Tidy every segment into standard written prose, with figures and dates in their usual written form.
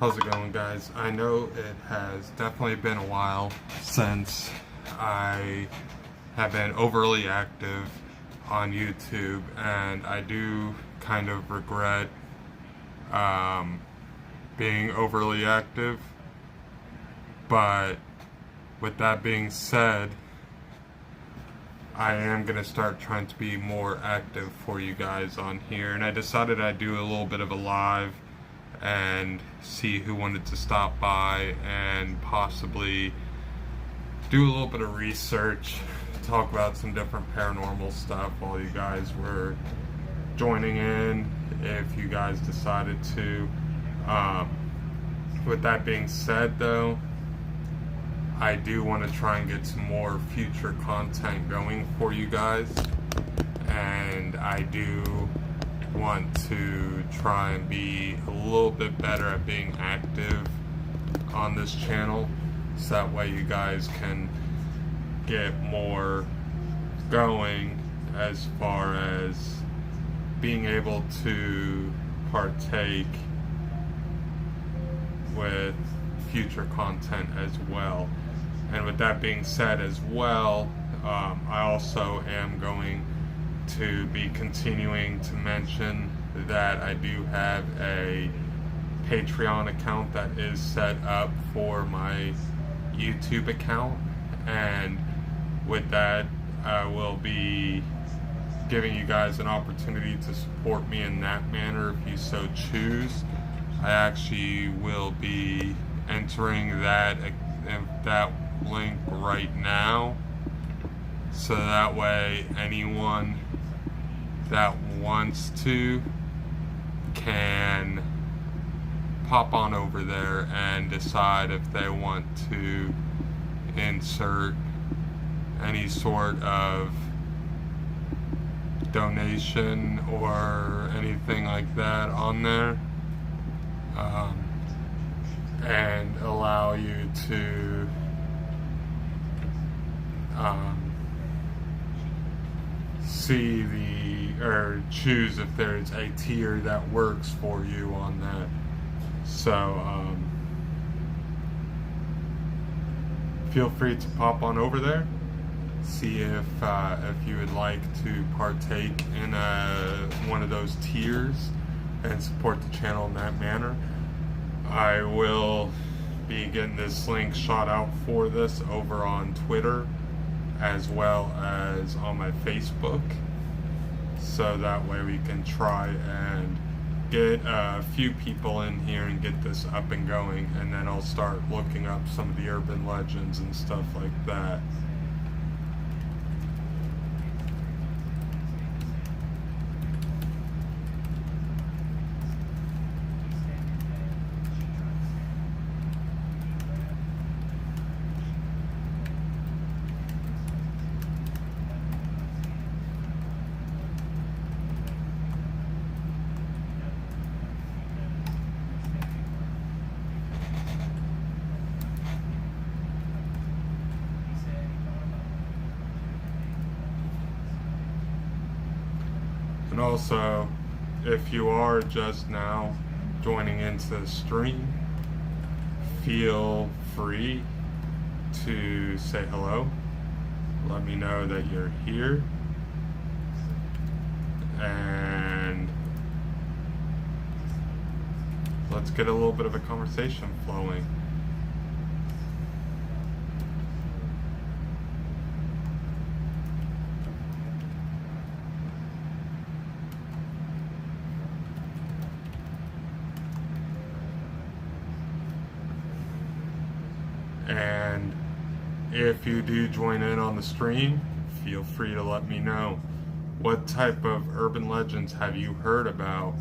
How's it going, guys? I know it has definitely been a while since I have been overly active on YouTube, and I do kind of regret being overly active. But with that being said, I am going to start trying to be more active for you guys on here, and I decided I'd do a little bit of a live and see who wanted to stop by and possibly do a little bit of research, talk about some different paranormal stuff while you guys were joining in, if you guys decided to. With that being said, though, I do want to try and get some more future content going for you guys, and I do want to try and be a little bit better at being active on this channel, so that way you guys can get more going as far as being able to partake with future content as well. And with that being said as well, I also am going to be continuing to mention that I do have a Patreon account that is set up for my YouTube account, and with that I will be giving you guys an opportunity to support me in that manner if you so choose. I actually will be entering that link right now, so that way anyone that wants to can pop on over there and decide if they want to insert any sort of donation or anything like that on there, and allow you to see or choose if there's a tier that works for you on that. So feel free to pop on over there, see if you would like to partake in one of those tiers and support the channel in that manner. I will be getting this link shot out for this over on Twitter as well as on my Facebook, so that way we can try and get a few people in here and get this up and going, and then I'll start looking up some of the urban legends and stuff like that. And also, if you are just now joining into the stream, feel free to say hello. Let me know that you're here, and let's get a little bit of a conversation flowing. And if you do join in on the stream, feel free to let me know what type of urban legends have you heard about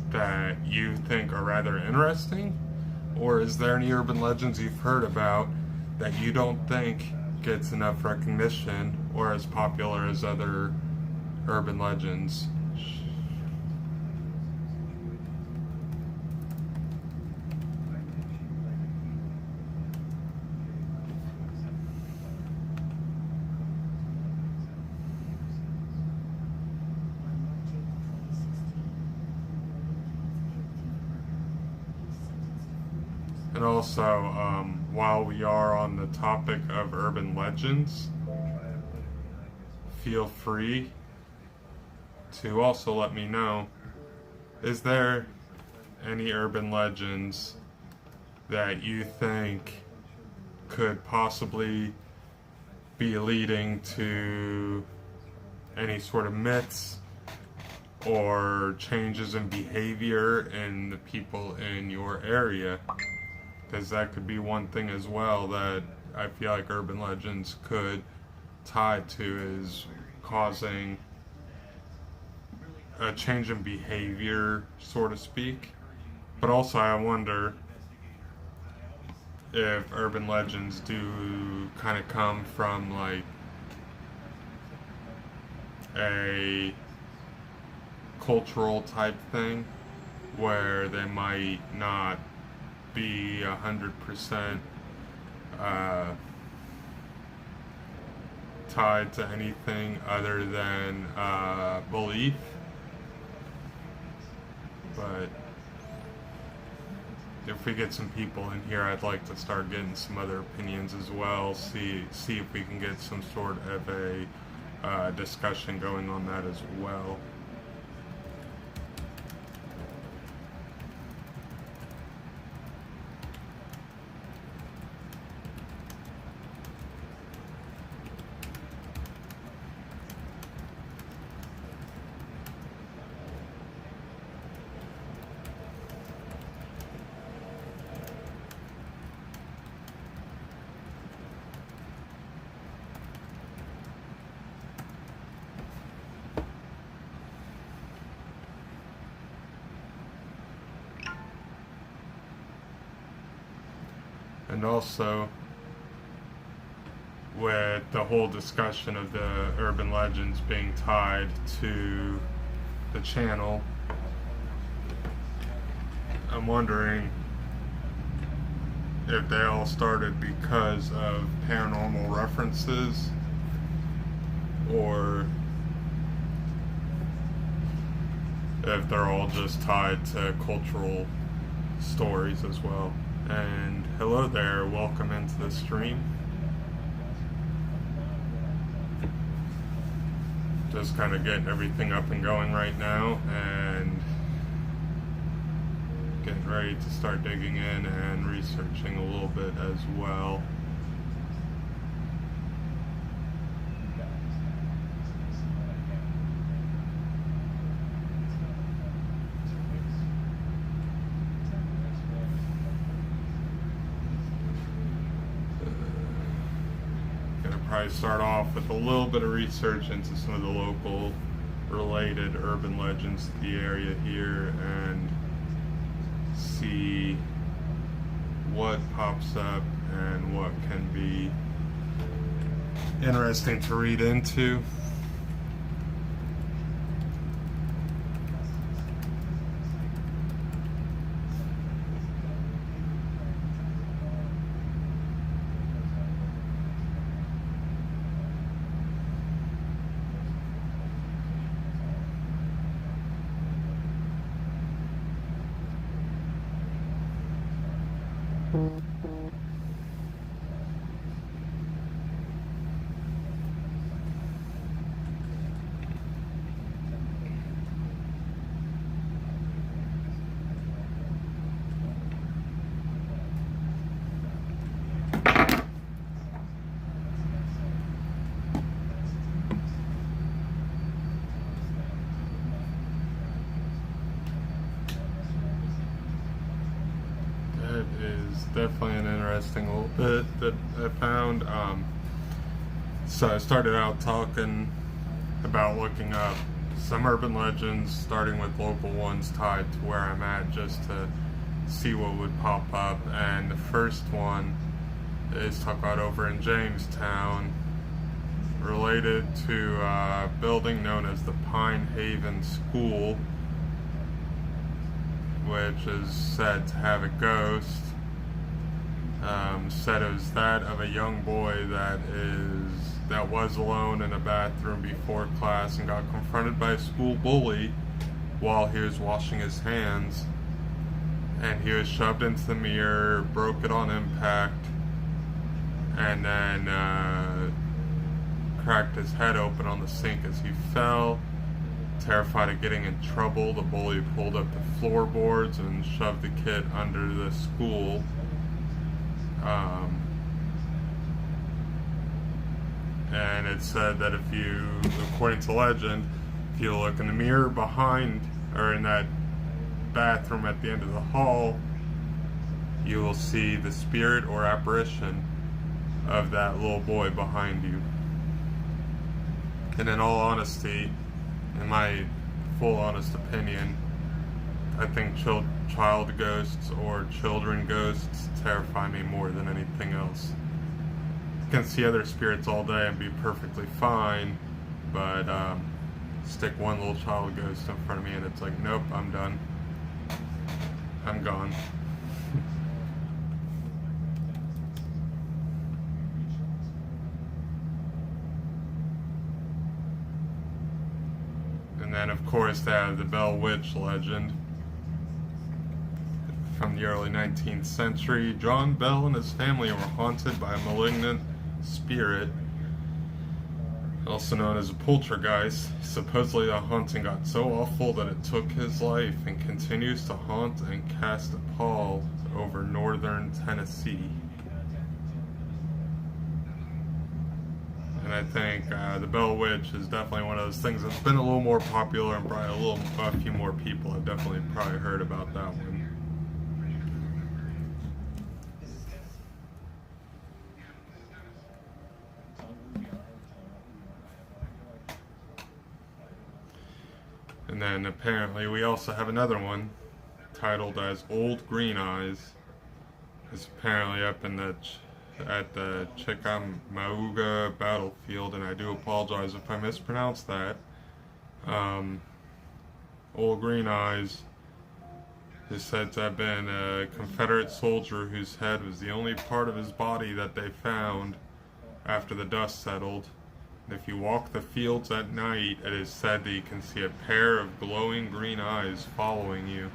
that you think are rather interesting, or is there any urban legends you've heard about that you don't think gets enough recognition or as popular as other urban legends? And also, while we are on the topic of urban legends, feel free to also let me know, is there any urban legends that you think could possibly be leading to any sort of myths or changes in behavior in the people in your area? Because that could be one thing as well that I feel like urban legends could tie to, is causing a change in behavior, so to speak. But also I wonder if urban legends do kind of come from like a cultural type thing where they might not be 100% tied to anything other than belief. But if we get some people in here, I'd like to start getting some other opinions as well. See if we can get some sort of a discussion going on that as well. And also, with the whole discussion of the urban legends being tied to the channel, I'm wondering if they all started because of paranormal references, or if they're all just tied to cultural stories as well. And hello there, welcome into the stream. Just kind of getting everything up and going right now and getting ready to start digging in and researching a little bit as well. Probably start off with a little bit of research into some of the local related urban legends to the area here and see what pops up and what can be interesting to read into. Definitely an interesting little bit that I found. So I started out talking about looking up some urban legends, starting with local ones tied to where I'm at, just to see what would pop up. And the first one is talk about over in Jamestown, related to a building known as the Pine Haven School, which is said to have a ghost. Said it was that of a young boy that was alone in a bathroom before class and got confronted by a school bully while he was washing his hands, and he was shoved into the mirror, broke it on impact, and then cracked his head open on the sink as he fell. Terrified of getting in trouble, the bully pulled up the floorboards and shoved the kid under the school. And it said that if you, according to legend, if you look in the mirror behind, or in that bathroom at the end of the hall, you will see the spirit or apparition of that little boy behind you. And in all honesty, in my full honest opinion, I think child ghosts or children ghosts terrify me more than anything else. I can see other spirits all day and be perfectly fine, but stick one little child ghost in front of me and it's like, nope, I'm done. I'm gone. And then, of course, they have the Bell Witch legend from the early 19th century. John Bell and his family were haunted by a malignant spirit, also known as a poltergeist. Supposedly, the haunting got so awful that it took his life and continues to haunt and cast a pall over northern Tennessee. And I think the Bell Witch is definitely one of those things that's been a little more popular, and probably a few more people have definitely probably heard about that one. And then apparently we also have another one titled as Old Green Eyes. It's apparently up in at the Chickamauga battlefield, and I do apologize if I mispronounced that. Old Green Eyes is said to have been a Confederate soldier whose head was the only part of his body that they found after the dust settled. And if you walk the fields at night, it is said that you can see a pair of glowing green eyes following you.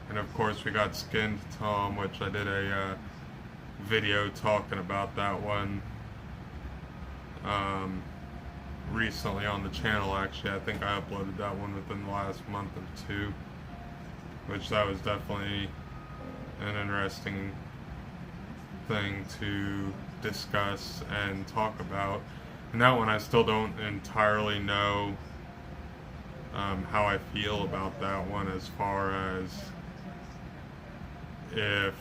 And of course we got Skinned Tom, which I did a video talking about that one recently on the channel. Actually, I think I uploaded that one within the last month or two, which that was definitely an interesting thing to discuss and talk about. And that one I still don't entirely know how I feel about that one, as far as if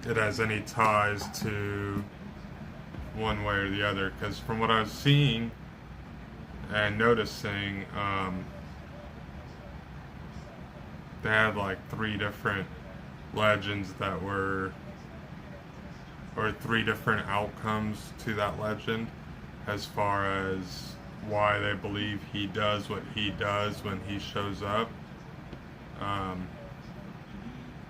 it has any ties to one way or the other, because from what I was seeing and noticing, they had like 3 different legends that were, or 3 different outcomes to that legend, as far as why they believe he does what he does when he shows up.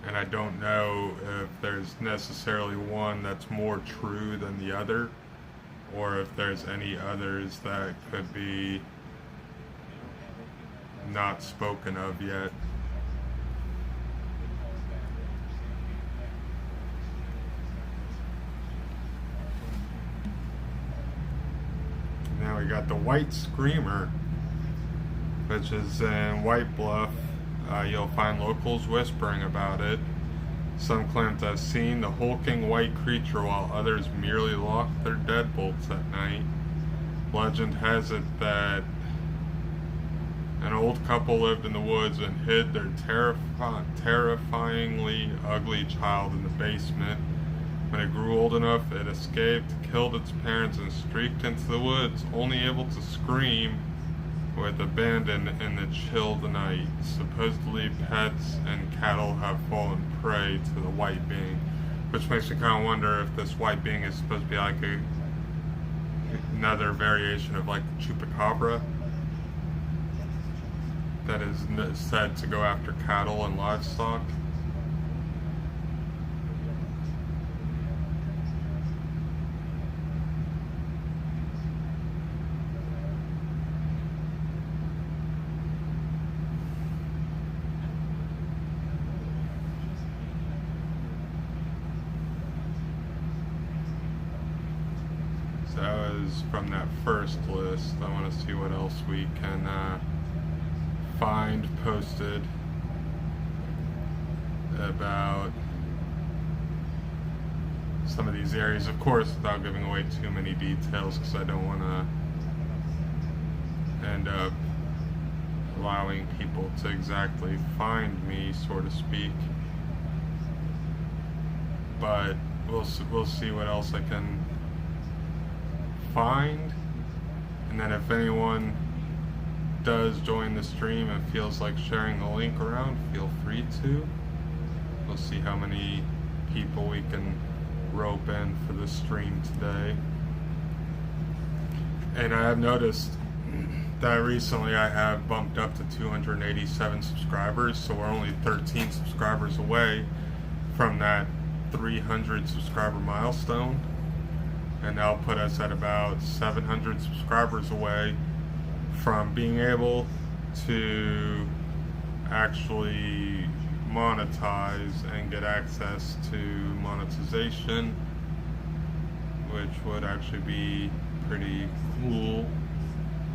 And I don't know if there's necessarily one that's more true than the other, or if there's any others that could be not spoken of yet. Now we got the White Screamer, which is in White Bluff. You'll find locals whispering about it. Some claim to have seen the hulking white creature, while others merely lock their deadbolts at night. Legend has it that an old couple lived in the woods and hid their terrifyingly ugly child in the basement. When it grew old enough, it escaped, killed its parents, and streaked into the woods, only able to scream with abandon in the chilled night. Supposedly pets and cattle have fallen prey to the white being, which makes me kind of wonder if this white being is supposed to be like another variation of like the chupacabra that is said to go after cattle and livestock. that was from that first list. I want to see what else we can find posted about some of these areas, of course, without giving away too many details, because I don't want to end up allowing people to exactly find me, so to speak. But we'll see what else I can find, and then if anyone does join the stream and feels like sharing the link around, feel free to. We'll see how many people we can rope in for the stream today. And I have noticed that recently I have bumped up to 287 subscribers, so we're only 13 subscribers away from that 300 subscriber milestone, and that'll put us at about 700 subscribers away from being able to actually monetize and get access to monetization, which would actually be pretty cool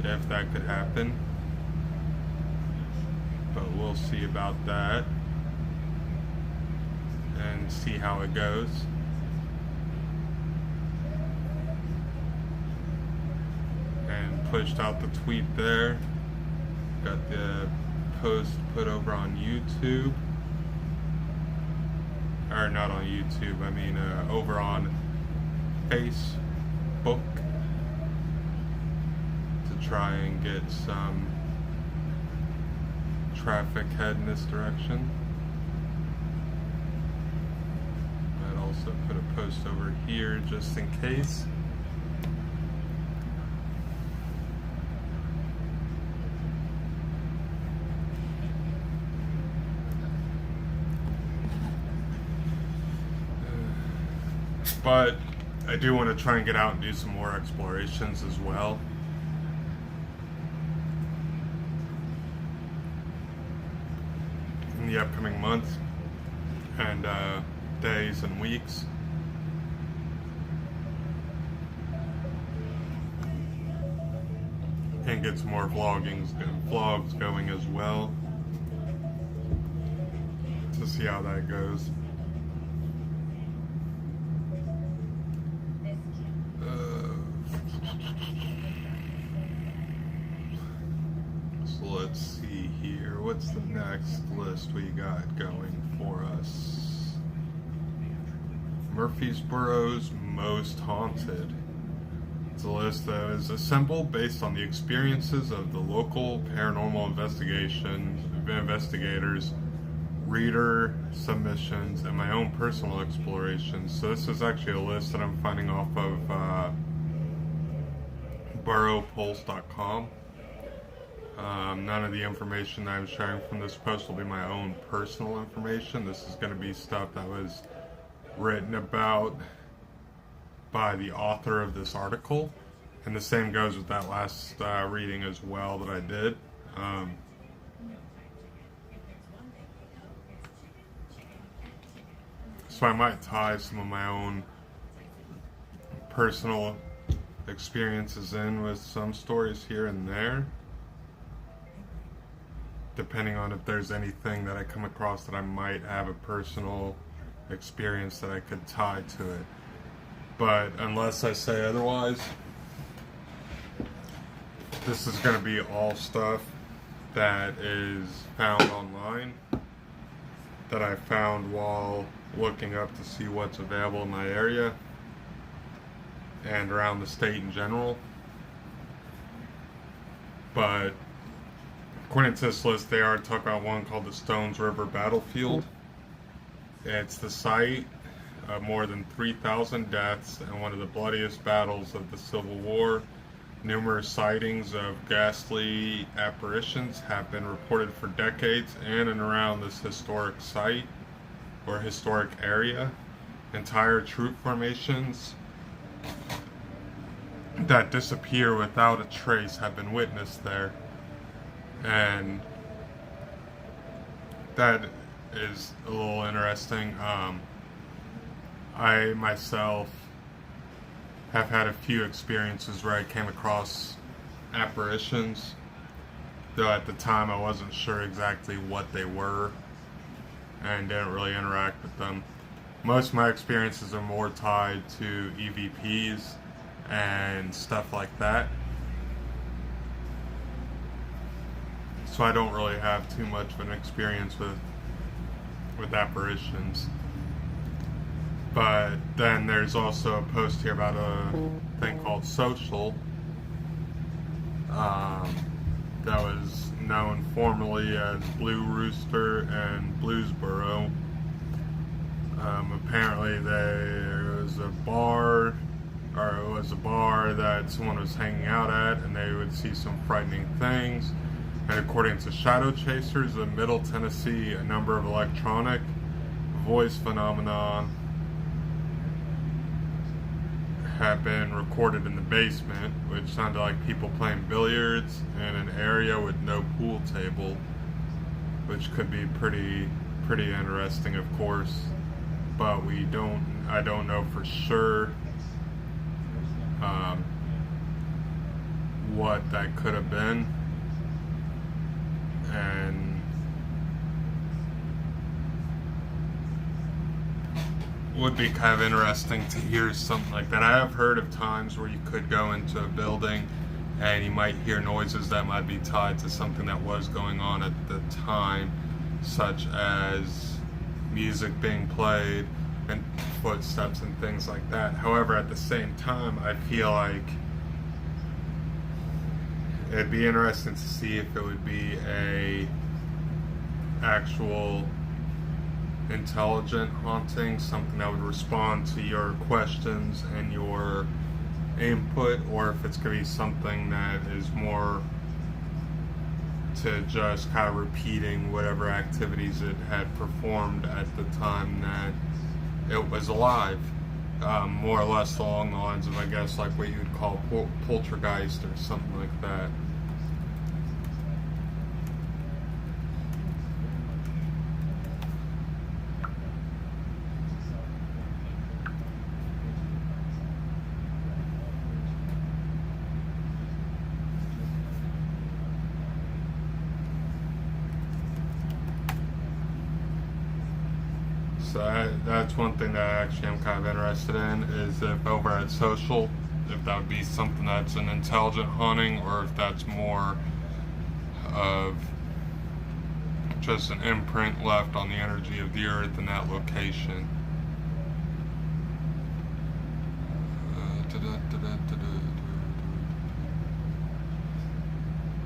if that could happen. But we'll see about that and see how it goes. And pushed out the tweet there. Got the post put over on YouTube. Or not on YouTube, I mean over on Facebook, to try and get some traffic heading this direction. I'd also put a post over here just in case. But I do want to try and get out and do some more explorations as well. In the upcoming months and days and weeks. And get some more vlogs going as well, to see how that goes. So let's see here. What's the next list we got going for us? Murfreesboro's Most Haunted. It's a list that is assembled based on the experiences of the local paranormal investigators, reader submissions, and my own personal explorations. So this is actually a list that I'm finding off of boroughpulse.com. None of the information that I'm sharing from this post will be my own personal information. This is going to be stuff that was written about by the author of this article, and the same goes with that last reading as well that I did. So I might tie some of my own personal experiences in with some stories here and there, depending on if there's anything that I come across that I might have a personal experience that I could tie to it. But unless I say otherwise, this is going to be all stuff that is found online, that I found while looking up to see what's available in my area and around the state in general. But according to this list, they are talking about one called the Stones River Battlefield. It's the site of more than 3,000 deaths and one of the bloodiest battles of the Civil War. Numerous sightings of ghastly apparitions have been reported for decades in and around this historic site or historic area. Entire troop formations that disappear without a trace have been witnessed there. And that is a little interesting. I myself have had a few experiences where I came across apparitions, though at the time I wasn't sure exactly what they were and didn't really interact with them. Most of my experiences are more tied to EVPs and stuff like that, so I don't really have too much of an experience with apparitions. But then there's also a post here about a thing called Social, that was known formerly as Blue Rooster and Bluesboro. Apparently there was a bar, or it was a bar that someone was hanging out at, and they would see some frightening things. And according to Shadow Chasers of Middle Tennessee, a number of electronic voice phenomenon have been recorded in the basement, which sounded like people playing billiards in an area with no pool table, which could be pretty interesting, of course. But I don't know for sure what that could have been, and would be kind of interesting to hear something like that. I have heard of times where you could go into a building and you might hear noises that might be tied to something that was going on at the time, such as music being played and footsteps and things like that. However, at the same time, I feel like it'd be interesting to see if it would be a actual intelligent haunting, something that would respond to your questions and your input, or if it's going to be something that is more to just kind of repeating whatever activities it had performed at the time that it was alive. More or less along the lines of, I guess, like what you would call poltergeist or something like that. So that's one thing that actually I'm kind of interested in, is if over at Social, if that would be something that's an intelligent haunting, or if that's more of just an imprint left on the energy of the earth in that location.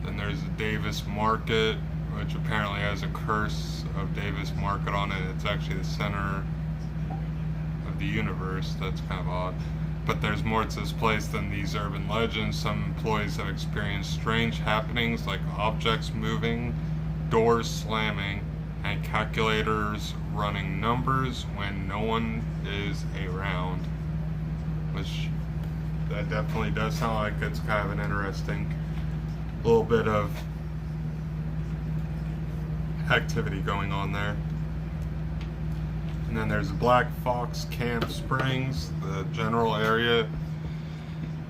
Then there's the Davis Market, which apparently has a curse of Davis Market on it. It's actually the center of the universe. That's kind of odd. But there's more to this place than these urban legends. Some employees have experienced strange happenings like objects moving, doors slamming, and calculators running numbers when no one is around. Which, that definitely does sound like it's kind of an interesting little bit of activity going on there. And then there's Black Fox Camp Springs. The general area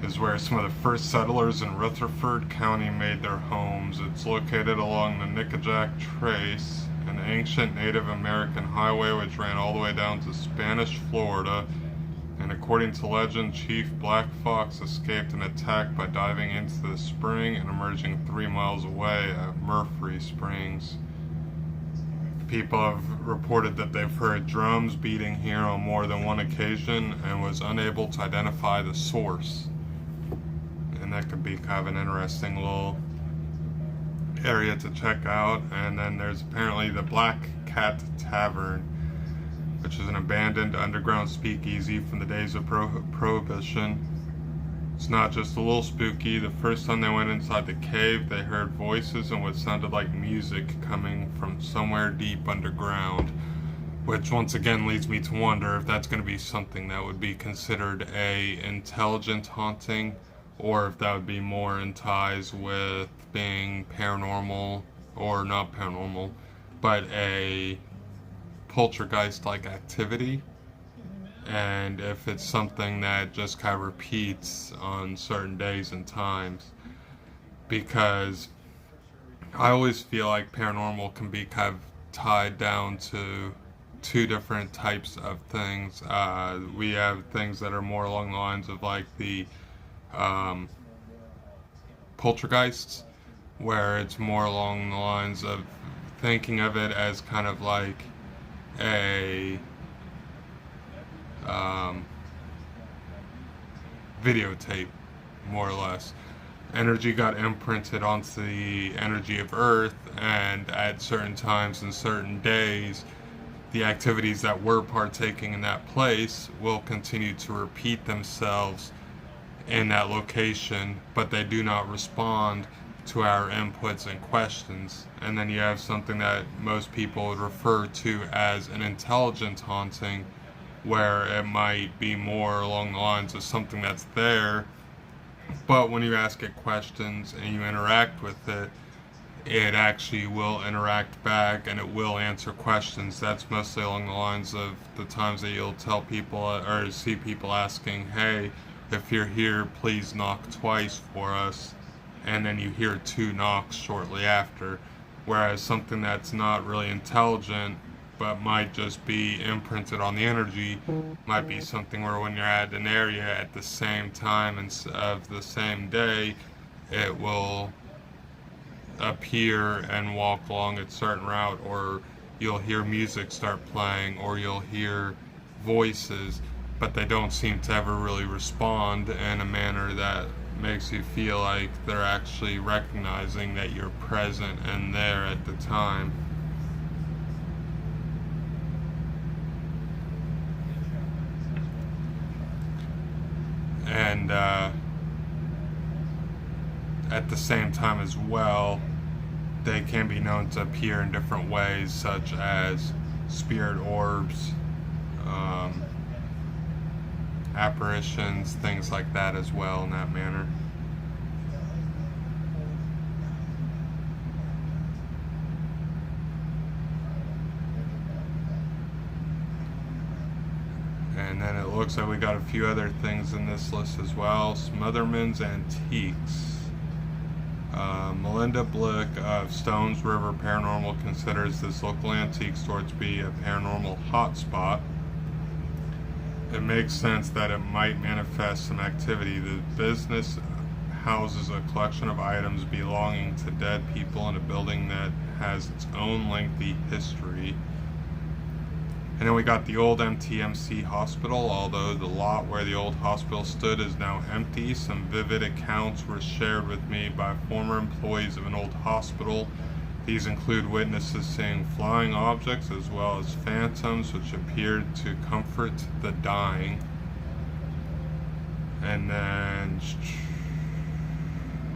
is where some of the first settlers in Rutherford County made their homes. It's located along the Nickajack Trace, an ancient Native American highway which ran all the way down to Spanish Florida. And according to legend, Chief Black Fox escaped an attack by diving into the spring and emerging 3 miles away at Murphy Springs. People have reported that they've heard drums beating here on more than one occasion and was unable to identify the source. And that could be kind of an interesting little area to check out. And then there's apparently the Black Cat Tavern, which is an abandoned underground speakeasy from the days of Prohibition. It's not just a little spooky. The first time they went inside the cave, they heard voices and what sounded like music coming from somewhere deep underground, which once again leads me to wonder if that's going to be something that would be considered a intelligent haunting, or if that would be more in ties with being paranormal, or not paranormal, but a poltergeist-like activity. and if it's something that just kind of repeats on certain days and times. Because I always feel like paranormal can be kind of tied down to two different types of things. We have things that are more along the lines of like the poltergeists, where it's more along the lines of thinking of it as kind of like a videotape, more or less. Energy got imprinted onto the energy of Earth, and at certain times and certain days, the activities that we're partaking in that place will continue to repeat themselves in that location, but they do not respond to our inputs and questions. And then you have something that most people would refer to as an intelligent haunting, where it might be more along the lines of something that's there, but when you ask it questions and you interact with it, it actually will interact back and it will answer questions. That's mostly along the lines of the times that you'll tell people or see people asking, hey, if you're here, please knock twice for us. And then you hear 2 knocks shortly after. Whereas something that's not really intelligent but might just be imprinted on the energy might be something where when you're at an area at the same time and of the same day, it will appear and walk along a certain route, or you'll hear music start playing, or you'll hear voices, but they don't seem to ever really respond in a manner that makes you feel like they're actually recognizing that you're present and there at the time. And at the same time as well, they can be known to appear in different ways, such as spirit orbs, apparitions, things like that as well in that manner. And then it looks like we got a few other things in this list as well. Smotherman's Antiques. Melinda Blick of Stones River Paranormal considers this local antique store to be a paranormal hotspot. It makes sense that it might manifest some activity. The business houses a collection of items belonging to dead people in a building that has its own lengthy history. And then we got the old MTMC hospital. Although the lot where the old hospital stood is now empty, some vivid accounts were shared with me by former employees of an old hospital. These include witnesses seeing flying objects as well as phantoms which appeared to comfort the dying. And then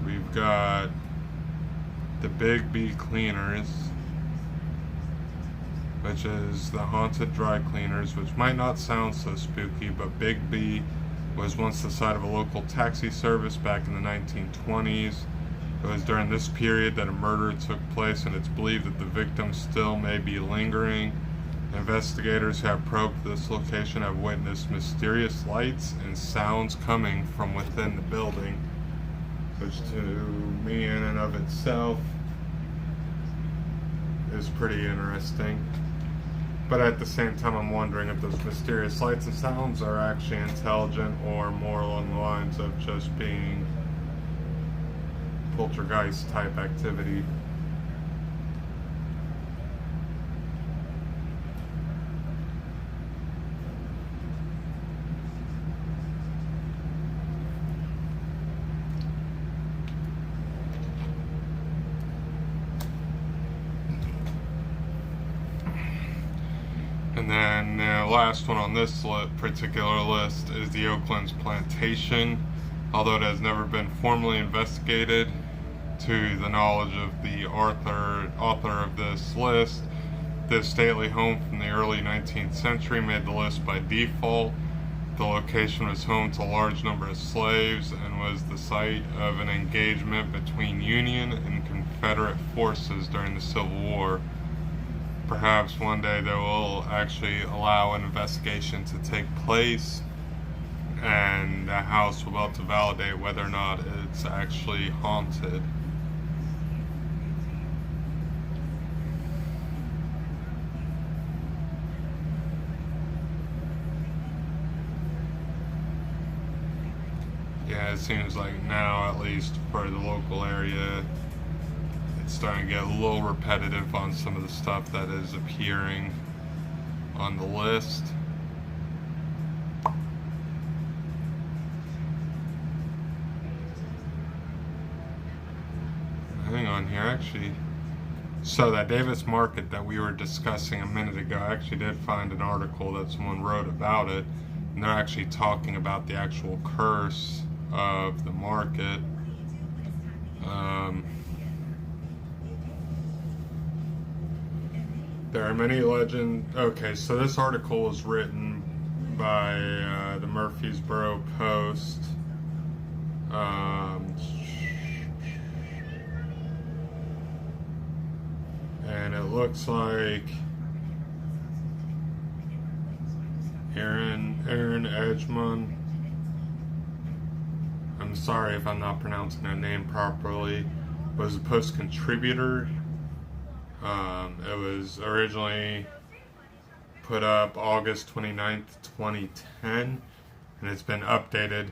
we've got the Big B Cleaners, which is the haunted dry cleaners, which might not sound so spooky, but Big B was once the site of a local taxi service back in the 1920s. It was during this period that a murder took place, and it's believed that the victim still may be lingering. Investigators who have probed this location have witnessed mysterious lights and sounds coming from within the building, which to me in and of itself is pretty interesting. But at the same time, I'm wondering if those mysterious lights and sounds are actually intelligent or more along the lines of just being poltergeist type activity. And then the last one on this particular list is the Oakland's Plantation. Although it has never been formally investigated, to the knowledge of the author of this list, this stately home from the early 19th century made the list by default. The location was home to a large number of slaves and was the site of an engagement between Union and Confederate forces during the Civil War. perhaps one day they will actually allow an investigation to take place, and the house will be able to validate whether or not it's actually haunted. Yeah, it seems like now, at least for the local area, it's starting to get a little repetitive on some of the stuff that is appearing on the list. Hang on here, actually. So that Davis Market that we were discussing a minute ago, I actually did find an article that someone wrote about it, and they're actually talking about the actual curse of the market. There are many legends. Okay, so this article was written by the Murfreesboro Post. And it looks like Aaron Edgman. I'm sorry if I'm not pronouncing that name properly. Was a Post contributor. It was originally put up August 29th, 2010, and it's been updated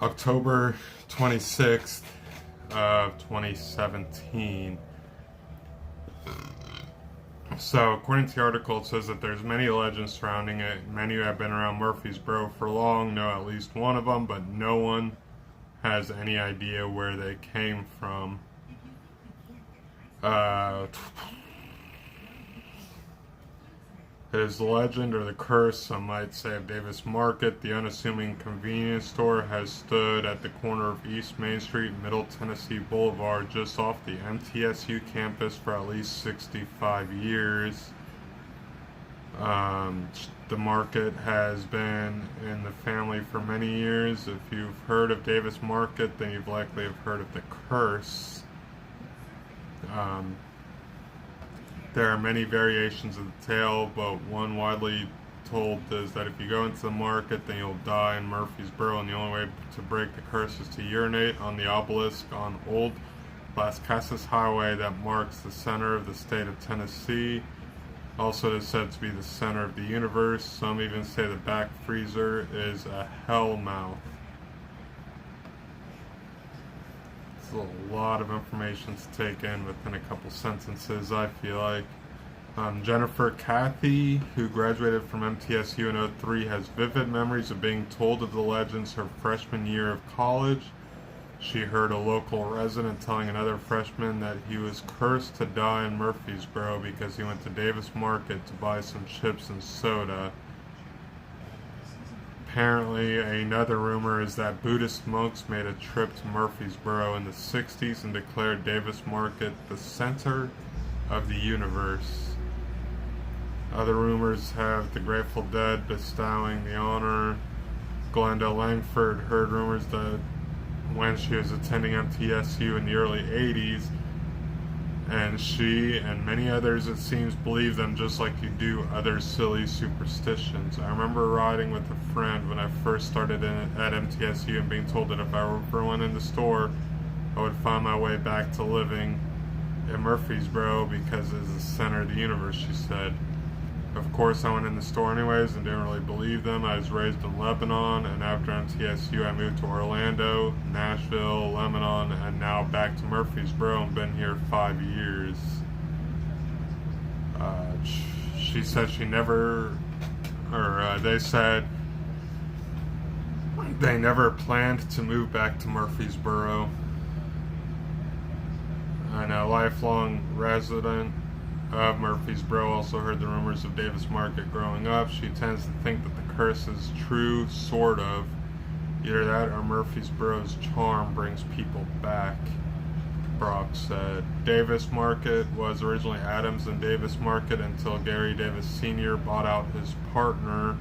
October 26th of 2017. So, according to the article, it says that there's many legends surrounding it. Many have been around Murfreesboro for long, know at least one of them, but no one has any idea where they came from. It is the legend, or the curse, some might say, of Davis Market. The unassuming convenience store has stood at the corner of East Main Street and Middle Tennessee Boulevard, just off the MTSU campus, for at least 65 years. The market has been in the family for many years. If you've heard of Davis Market, then you've likely have heard of the curse. There are many variations of the tale, but one widely told is that if you go into the market, then you'll die in Murfreesboro, and the only way to break the curse is to urinate on the obelisk on Old Las Casas Highway that marks the center of the state of Tennessee. Also, it is said to be the center of the universe. Some even say the back freezer is a hell mouth. A lot of information to take in within a couple sentences, I feel like. Jennifer Cathy, who graduated from MTSU in 2003, has vivid memories of being told of the legends her freshman year of college. She heard a local resident telling another freshman that he was cursed to die in Murfreesboro because he went to Davis Market to buy some chips and soda. Apparently, another rumor is that Buddhist monks made a trip to Murfreesboro in the 60s and declared Davis Market the center of the universe. Other rumors have the Grateful Dead bestowing the honor. Glenda Langford heard rumors that when she was attending MTSU in the early 80s, and she and many others, it seems, believe them just like you do other silly superstitions. I remember riding with a friend when I first started at MTSU and being told that if I ever went in the store, I would find my way back to living in Murfreesboro because it's the center of the universe, she said. Of course, I went in the store anyways and didn't really believe them. I was raised in Lebanon, and after MTSU, I moved to Orlando, Nashville, Lebanon, and now back to Murfreesboro and been here 5 years. She said she never, they said they never planned to move back to Murfreesboro. And a lifelong resident of Murfreesboro also heard the rumors of Davis Market growing up. She tends to think that the curse is true, sort of. Either that or Murfreesboro's charm brings people back, Brock said. Davis Market was originally Adams and Davis Market until Gary Davis Sr. bought out his partner.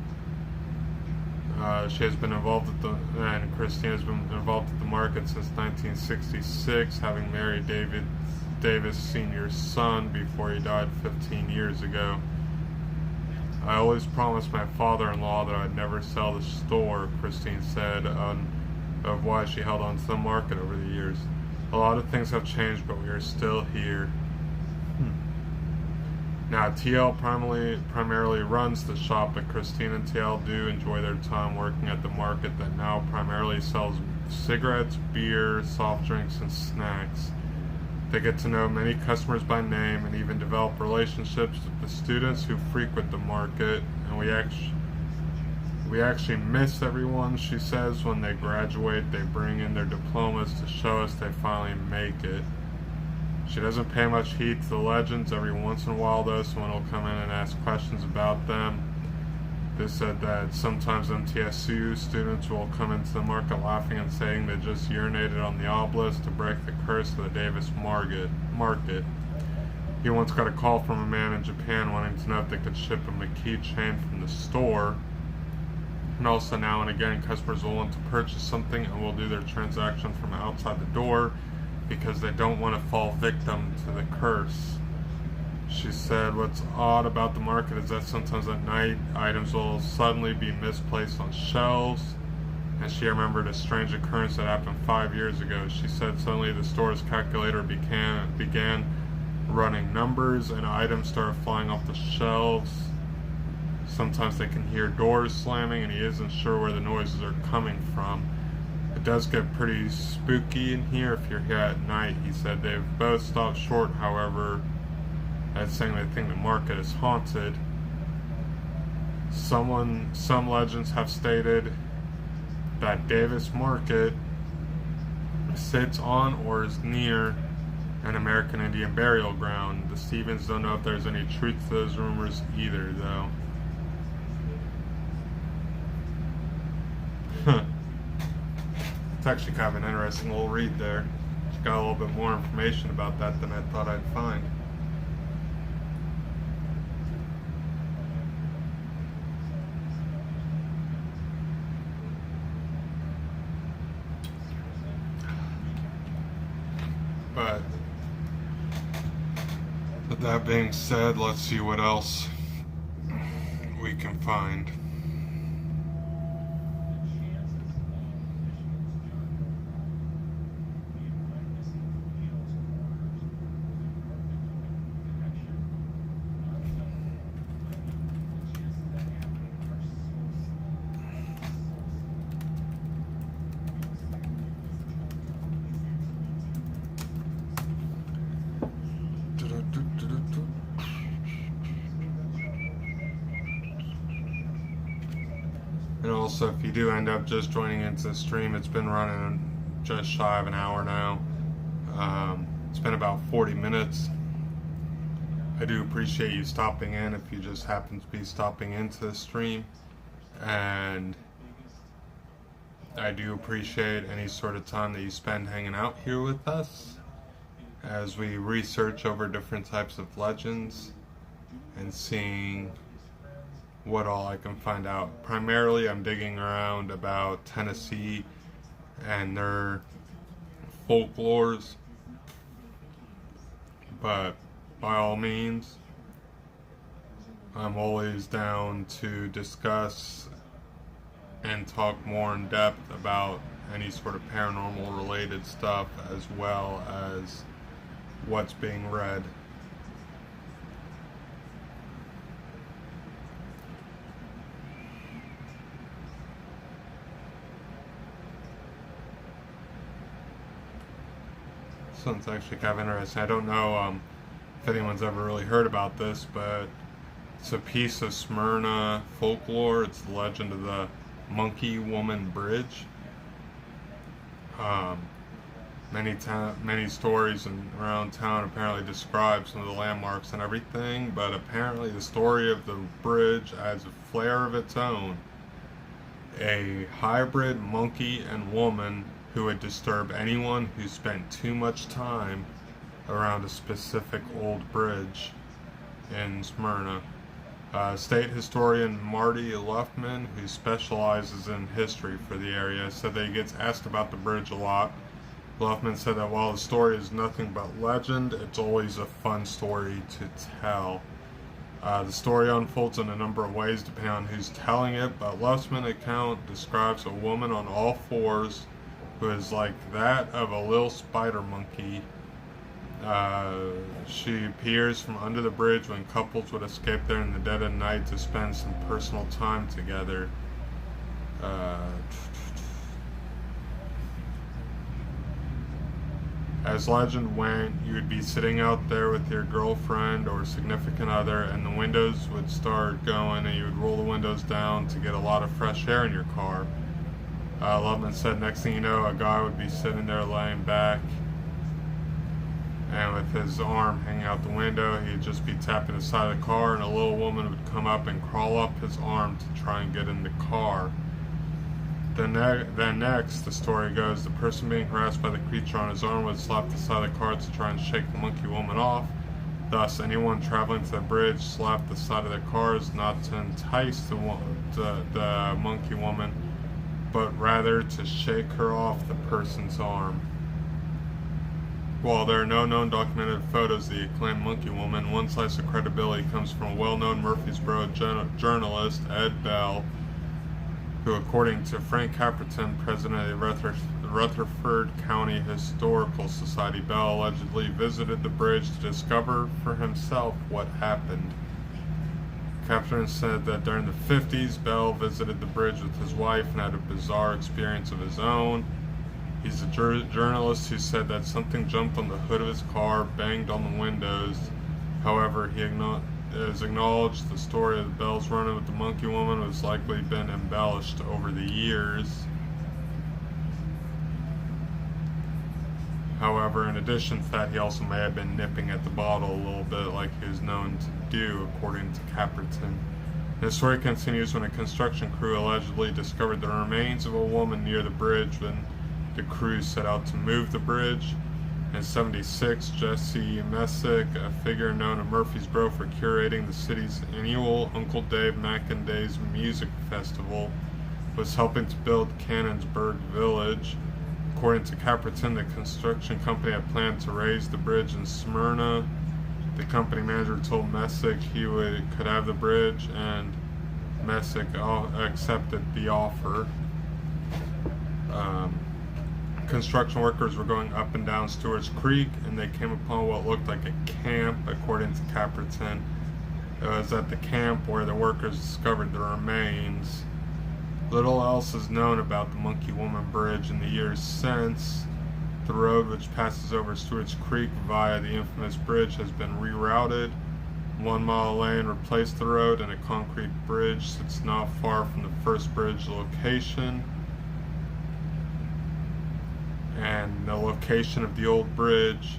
She has been involved and Christine has been involved at the market since 1966, having married David Davis Sr.'s son before he died 15 years ago. I always promised my father-in-law that I'd never sell the store, Christine said, of why she held on to the market over the years. A lot of things have changed, but we are still here. Now, TL primarily runs the shop, but Christine and TL do enjoy their time working at the market that now primarily sells cigarettes, beer, soft drinks, and snacks. They get to know many customers by name and even develop relationships with the students who frequent the market, and we actually miss everyone, she says. When they graduate, they bring in their diplomas to show us they finally make it. She doesn't pay much heed to the legends. Every once in a while, though, someone will come in and ask questions about them. They said that sometimes MTSU students will come into the market laughing and saying they just urinated on the obelisk to break the curse of the Davis market. He once got a call from a man in Japan wanting to know if they could ship him a keychain from the store. And also now and again, customers will want to purchase something and will do their transaction from outside the door because they don't want to fall victim to the curse. She said what's odd about the market is that sometimes at night items will suddenly be misplaced on shelves, and she remembered a strange occurrence that happened 5 years ago. She said suddenly the store's calculator began running numbers and items started flying off the shelves. Sometimes they can hear doors slamming and he isn't sure where the noises are coming from. It does get pretty spooky in here if you're here at night, he said. They've both stopped short, however, at saying they think the market is haunted. Some legends have stated that Davis Market sits on or is near an American Indian burial ground. The Stevens don't know if there's any truth to those rumors either, though. It's actually kind of an interesting little read there. She got a little bit more information about that than I thought I'd find. But with that being said, let's see what else we can find. And also, if you do end up just joining into the stream, it's been running just shy of an hour now. It's been about 40 minutes. I do appreciate you stopping in if you just happen to be stopping into the stream. And I do appreciate any sort of time that you spend hanging out here with us as we research over different types of legends and seeing what all I can find out. Primarily, I'm digging around about Tennessee and their folklores, but by all means, I'm always down to discuss and talk more in depth about any sort of paranormal related stuff, as well as what's being read. So it's actually kind of interesting. I don't know if anyone's ever really heard about this, but it's a piece of Smyrna folklore. It's the legend of the Monkey Woman Bridge. Many stories around town apparently describe some of the landmarks and everything, but apparently the story of the bridge adds a flair of its own. A hybrid monkey and woman who would disturb anyone who spent too much time around a specific old bridge in Smyrna. State historian Marty Luffman, who specializes in history for the area, said that he gets asked about the bridge a lot, Loveland said that while the story is nothing but legend, it's always a fun story to tell. The story unfolds in a number of ways depending on who's telling it, but Loveland's account describes a woman on all fours who is like that of a little spider monkey. She appears from under the bridge when couples would escape there in the dead of night to spend some personal time together. As legend went, you would be sitting out there with your girlfriend or significant other, and the windows would start going, and you would roll the windows down to get a lot of fresh air in your car. Loveland said next thing you know, a guy would be sitting there laying back, and with his arm hanging out the window, he'd just be tapping the side of the car, and a little woman would come up and crawl up his arm to try and get in the car. Then next, the story goes, the person being harassed by the creature on his arm would slap the side of the car to try and shake the monkey woman off. Thus, anyone traveling to the bridge slapped the side of their cars not to entice the monkey woman, but rather to shake her off the person's arm. While there are no known documented photos of the acclaimed monkey woman, one slice of credibility comes from a well-known Murfreesboro journalist, Ed Bell, who, according to Frank Caperton, president of the Rutherford County Historical Society, Bell allegedly visited the bridge to discover for himself what happened. Caperton said that during the 50s, Bell visited the bridge with his wife and had a bizarre experience of his own. He's a journalist who said that something jumped on the hood of his car, banged on the windows. However, he has acknowledged the story of the Bell's run-in with the monkey woman has likely been embellished over the years. However, in addition to that, he also may have been nipping at the bottle a little bit like he was known to do, according to Caperton. The story continues when a construction crew allegedly discovered the remains of a woman near the bridge when the crew set out to move the bridge. In '76, Jesse Messick, a figure known in Murfreesboro for curating the city's annual Uncle Dave Mackendays Music Festival, was helping to build Cannonsburg Village. According to Caperton, the construction company had planned to raise the bridge in Smyrna. The company manager told Messick he could have the bridge, and Messick accepted the offer. Construction workers were going up and down Stewart's Creek, and they came upon what looked like a camp, according to Caperton. It was at the camp where the workers discovered the remains. Little else is known about the Monkey Woman Bridge in the years since. The road which passes over Stewart's Creek via the infamous bridge has been rerouted. 1 mile lane replaced the road, and a concrete bridge sits not far from the first bridge location. And the location of the old bridge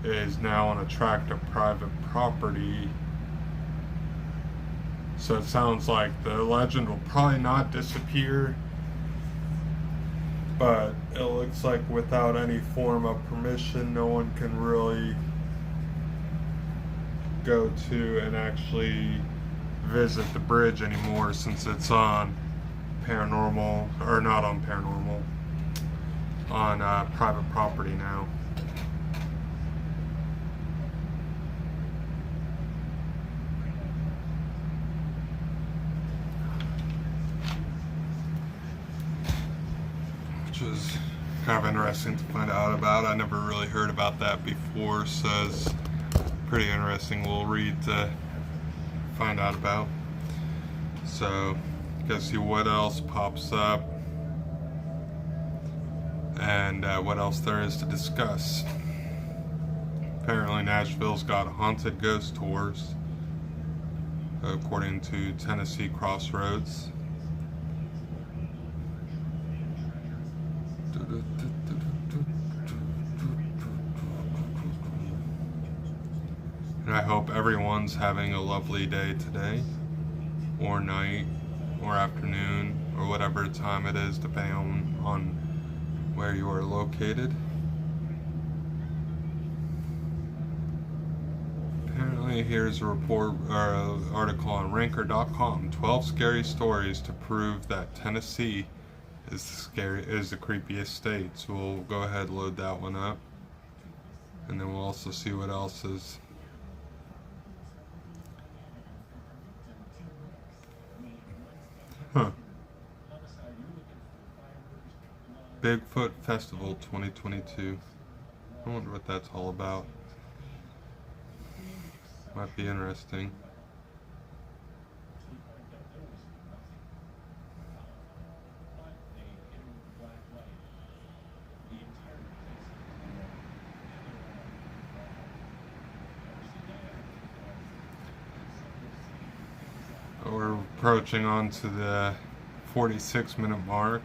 is now on a tract of private property. So it sounds like the legend will probably not disappear, but it looks like without any form of permission, no one can really go to and actually visit the bridge anymore, since it's on Paranormal, or not on Paranormal, on private property now. Which is kind of interesting to find out about. I never really heard about that before, so it's pretty interesting. We'll read to find out about. So, let's see what else pops up and what else there is to discuss. Apparently Nashville's got haunted ghost tours, according to Tennessee Crossroads. And I hope everyone's having a lovely day today, or night, or afternoon, or whatever time it is, depending on where you are located. Apparently, here's a report or article on Ranker.com. 12 scary stories to prove that Tennessee is the creepiest state. So we'll go ahead and load that one up, and then we'll also see what else is. Huh. Bigfoot Festival 2022. I wonder what that's all about. Might be interesting. We're approaching on to the 46-minute mark.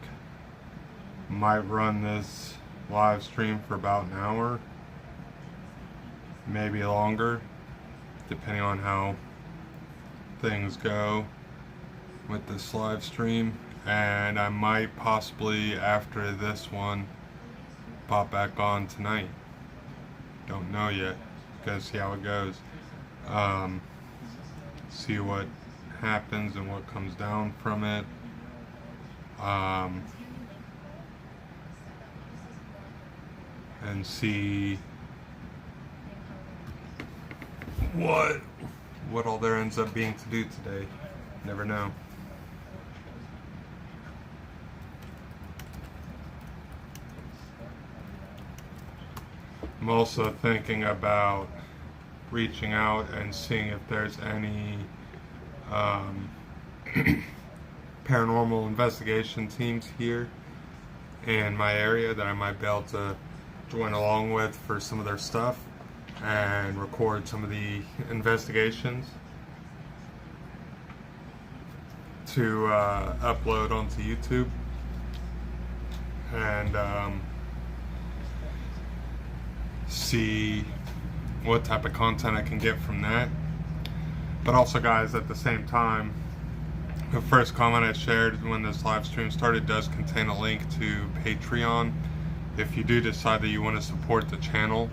Might run this live stream for about an hour, maybe longer, depending on how things go with this live stream. And I might possibly, after this one, pop back on tonight. Don't know yet. Gotta see how it goes. See what happens and what comes down from it. And see what all there ends up being to do today. Never know. I'm also thinking about reaching out and seeing if there's any paranormal investigation teams here in my area that I might be able to join along with for some of their stuff and record some of the investigations to upload onto YouTube, and see what type of content I can get from that. But also, guys, at the same time, the first comment I shared when this live stream started does contain a link to Patreon. If you do decide that you want to support the channel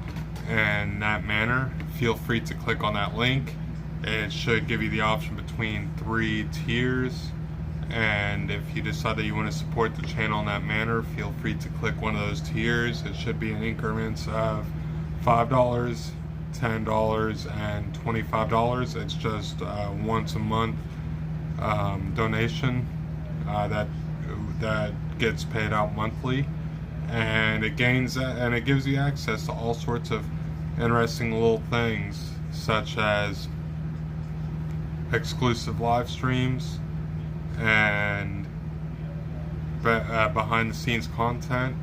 in that manner, feel free to click on that link. It should give you the option between 3 tiers, and if you decide that you want to support the channel in that manner, feel free to click one of those tiers. It should be in increments of $5, $10, and $25. It's just once a month donation that gets paid out monthly, and it gives you access to all sorts of interesting little things, such as exclusive live streams and behind the scenes content,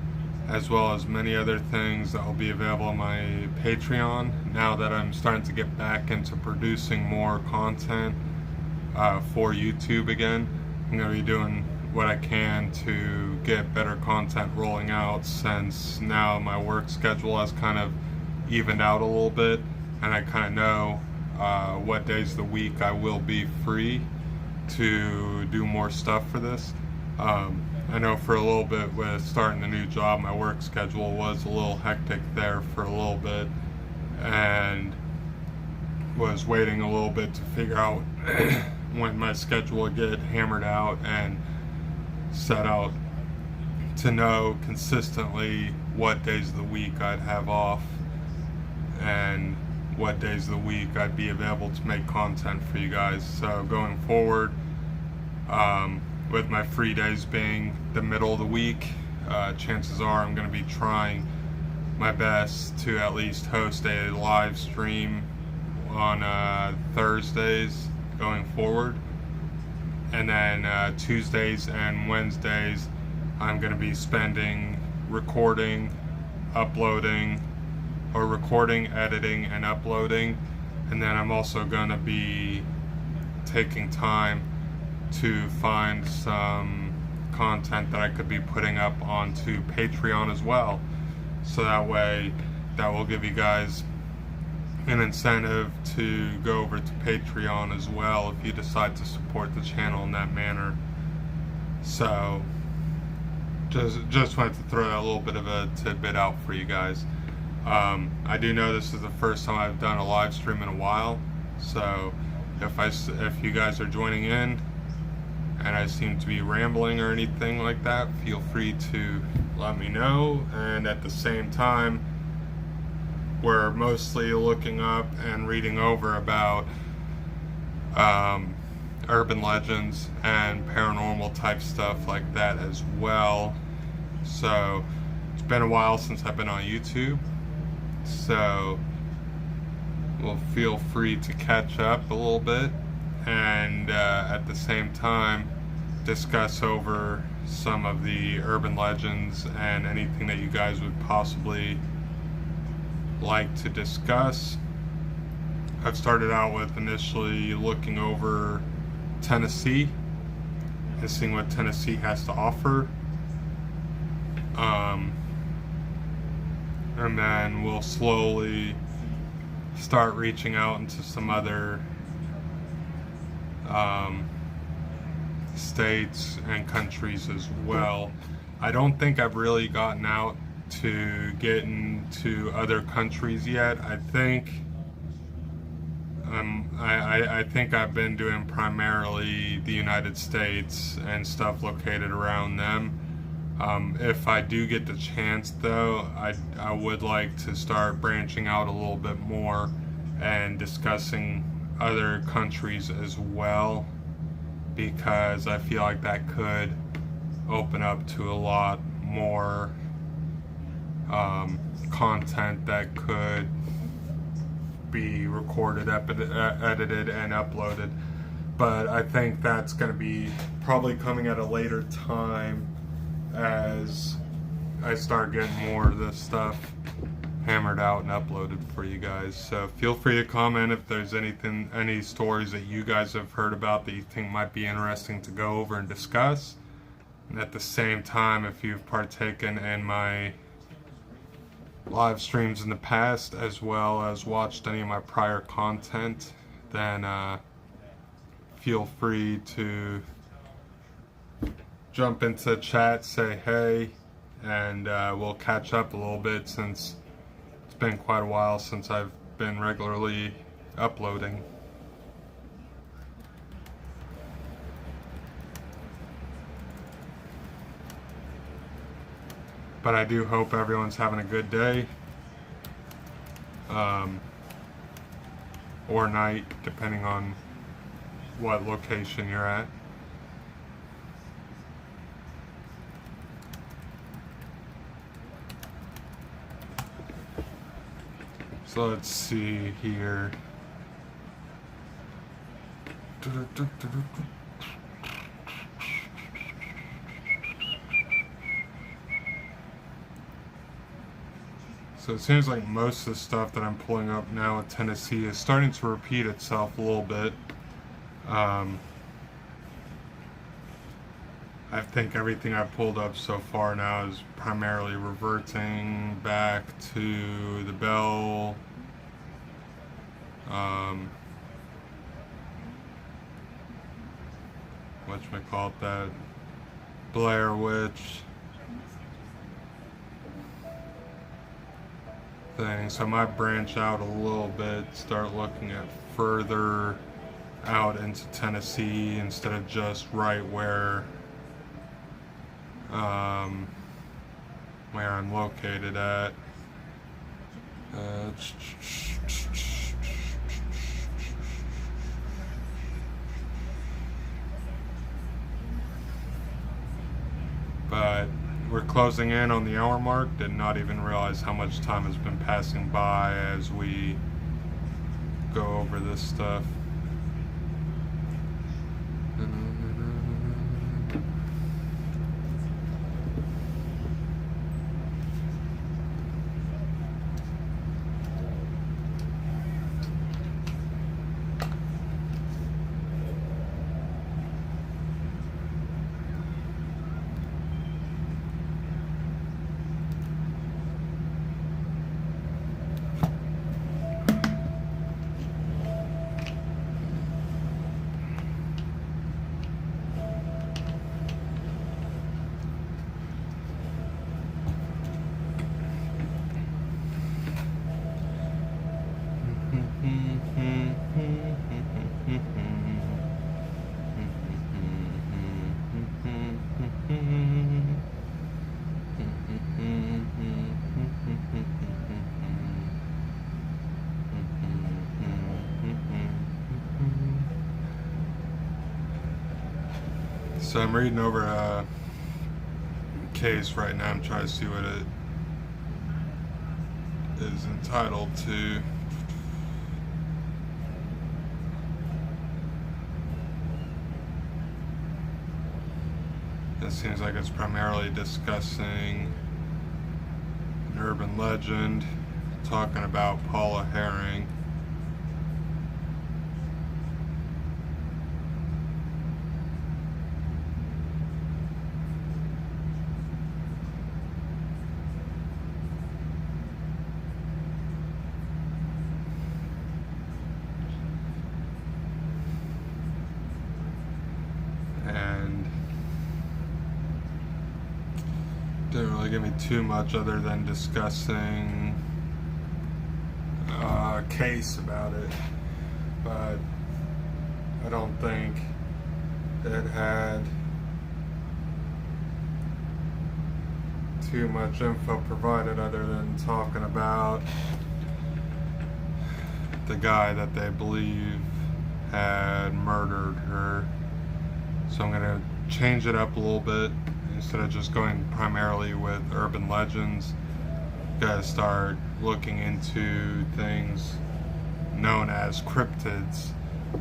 as well as many other things that will be available on my Patreon now that I'm starting to get back into producing more content for YouTube again. I'm going to be doing what I can to get better content rolling out, since now my work schedule has kind of evened out a little bit, and I kind of know what days of the week I will be free to do more stuff for this. I know for a little bit with starting the new job, my work schedule was a little hectic there for a little bit, and was waiting a little bit to figure out when my schedule would get hammered out and set out to know consistently what days of the week I'd have off and what days of the week I'd be available to make content for you guys. So going forward, with my free days being the middle of the week, chances are I'm going to be trying my best to at least host a live stream on Thursdays going forward, and then Tuesdays and Wednesdays I'm going to be spending recording, editing, and uploading. And then I'm also going to be taking time to find some content that I could be putting up onto Patreon as well, so that way that will give you guys an incentive to go over to Patreon as well if you decide to support the channel in that manner. So just wanted to throw a little bit of a tidbit out for you guys. I do know this is the first time I've done a live stream in a while, so if you guys are joining in, and I seem to be rambling or anything like that, feel free to let me know. And at the same time, we're mostly looking up and reading over about urban legends and paranormal type stuff like that as well. So it's been a while since I've been on YouTube, so we'll feel free to catch up a little bit, and at the same time discuss over some of the urban legends and anything that you guys would possibly like to discuss. I've started out with initially looking over Tennessee and seeing what Tennessee has to offer, and then we'll slowly start reaching out into some other states and countries as well. I don't think I've really gotten out to get into other countries yet. I think I think I've been doing primarily the United States and stuff located around them. If I do get the chance, though, I would like to start branching out a little bit more and discussing other countries as well, because I feel like that could open up to a lot more content that could be recorded, edited, and uploaded. But I think that's going to be probably coming at a later time as I start getting more of this stuff hammered out and uploaded for you guys. So feel free to comment if there's any stories that you guys have heard about that you think might be interesting to go over and discuss. And at the same time, if you've partaken in my live streams in the past, as well as watched any of my prior content, then feel free to jump into the chat, say hey, and we'll catch up a little bit, since it's been quite a while since I've been regularly uploading. But I do hope everyone's having a good day, or night, depending on what location you're at. So let's see here. So it seems like most of the stuff that I'm pulling up now in Tennessee is starting to repeat itself a little bit. I think everything I've pulled up so far now is primarily reverting back to the Bell, whatchamacallit, that Blair Witch thing. So I might branch out a little bit, start looking at further out into Tennessee instead of just right where I'm located at. But we're closing in on the hour mark. Did not even realize how much time has been passing by as we go over this stuff. So I'm reading over a case right now. I'm trying to see what it is entitled to. It seems like it's primarily discussing an urban legend, talking about Paula Herring. Didn't really give me too much other than discussing a case about it, but I don't think it had too much info provided other than talking about the guy that they believe had murdered her. So I'm going to change it up a little bit. Instead of just going primarily with urban legends, gotta start looking into things known as cryptids.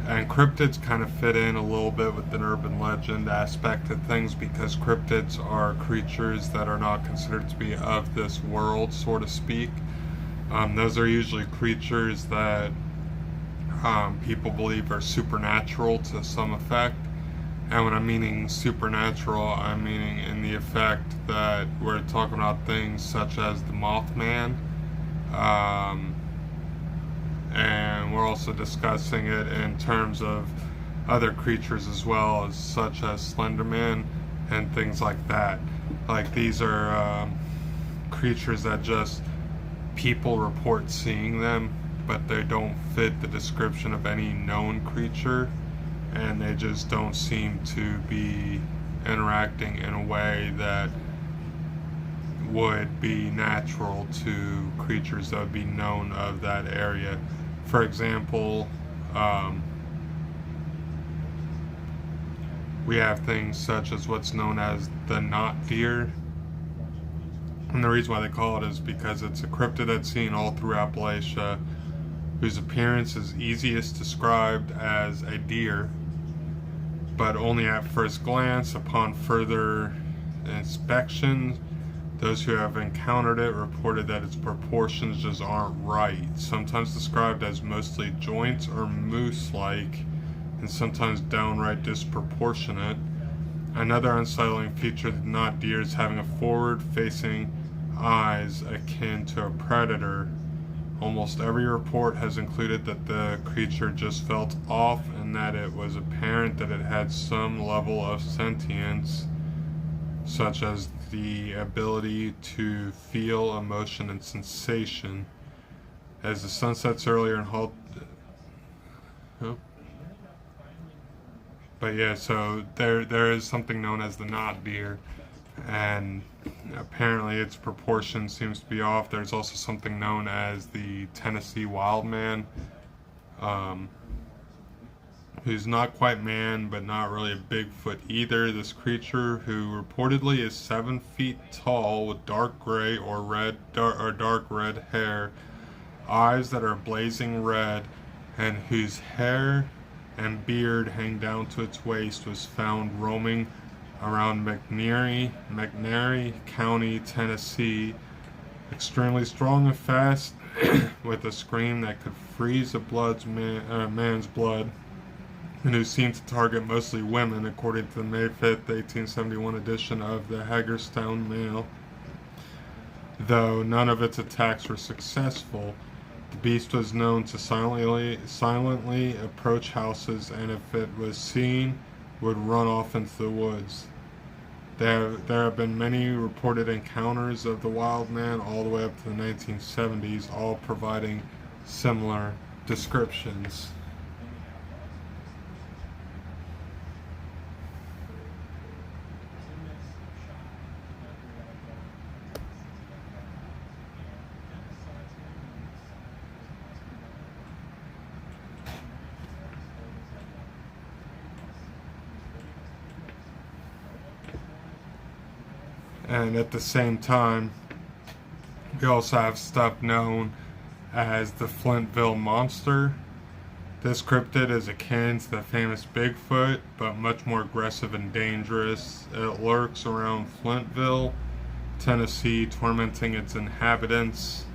And cryptids kind of fit in a little bit with the urban legend aspect of things, because cryptids are creatures that are not considered to be of this world, so to speak. Those are usually creatures that people believe are supernatural to some effect. And when I'm meaning supernatural, I'm meaning in the effect that we're talking about things such as the Mothman, and we're also discussing it in terms of other creatures as well, as such as Slenderman and things like that. Like, these are creatures that just people report seeing them, but they don't fit the description of any known creature. And they just don't seem to be interacting in a way that would be natural to creatures that would be known of that area. For example, we have things such as what's known as the knot deer. And the reason why they call it is because it's a cryptid that's seen all through Appalachia, whose appearance is easiest described as a deer, but only at first glance. Upon further inspection, those who have encountered it reported that its proportions just aren't right, sometimes described as mostly joints or moose-like, and sometimes downright disproportionate. Another unsettling feature of the knot deer is having a forward-facing eyes akin to a predator. Almost every report has included that the creature just felt off, and that it was apparent that it had some level of sentience, such as the ability to feel emotion and sensation. As the sun sets earlier and But yeah, so there is something known as the knot deer, and apparently its proportion seems to be off. There's also something known as the Tennessee Wildman, who's not quite man, but not really a Bigfoot either. This creature, who reportedly is 7 feet tall with dark gray or dark red hair, eyes that are blazing red, and whose hair and beard hang down to its waist, was found roaming around McNairy County, Tennessee, extremely strong and fast, with a scream that could freeze a man's blood, and who seemed to target mostly women, according to the May 5th, 1871 edition of the Hagerstown Mail. Though none of its attacks were successful, the beast was known to silently approach houses, and if it was seen, would run off into the woods. There have been many reported encounters of the wild man all the way up to the 1970s, all providing similar descriptions. And at the same time, we also have stuff known as the Flintville Monster. This cryptid is akin to the famous Bigfoot, but much more aggressive and dangerous. It lurks around Flintville, Tennessee, tormenting its inhabitants.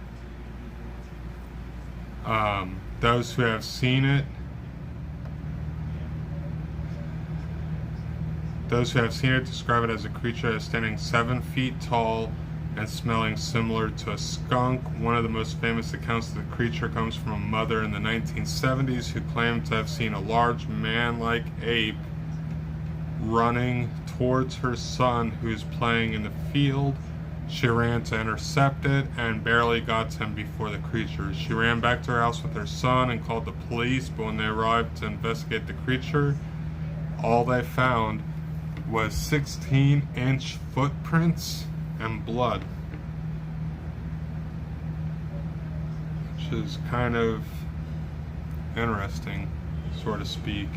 Those who have seen it describe it as a creature that is standing 7 feet tall and smelling similar to a skunk. One of the most famous accounts of the creature comes from a mother in the 1970s who claimed to have seen a large man-like ape running towards her son who's playing in the field. She ran to intercept it and barely got to him before the creature. She ran back to her house with her son and called the police, but when they arrived to investigate the creature, all they found was 16-inch footprints and blood, which is kind of interesting, so to speak.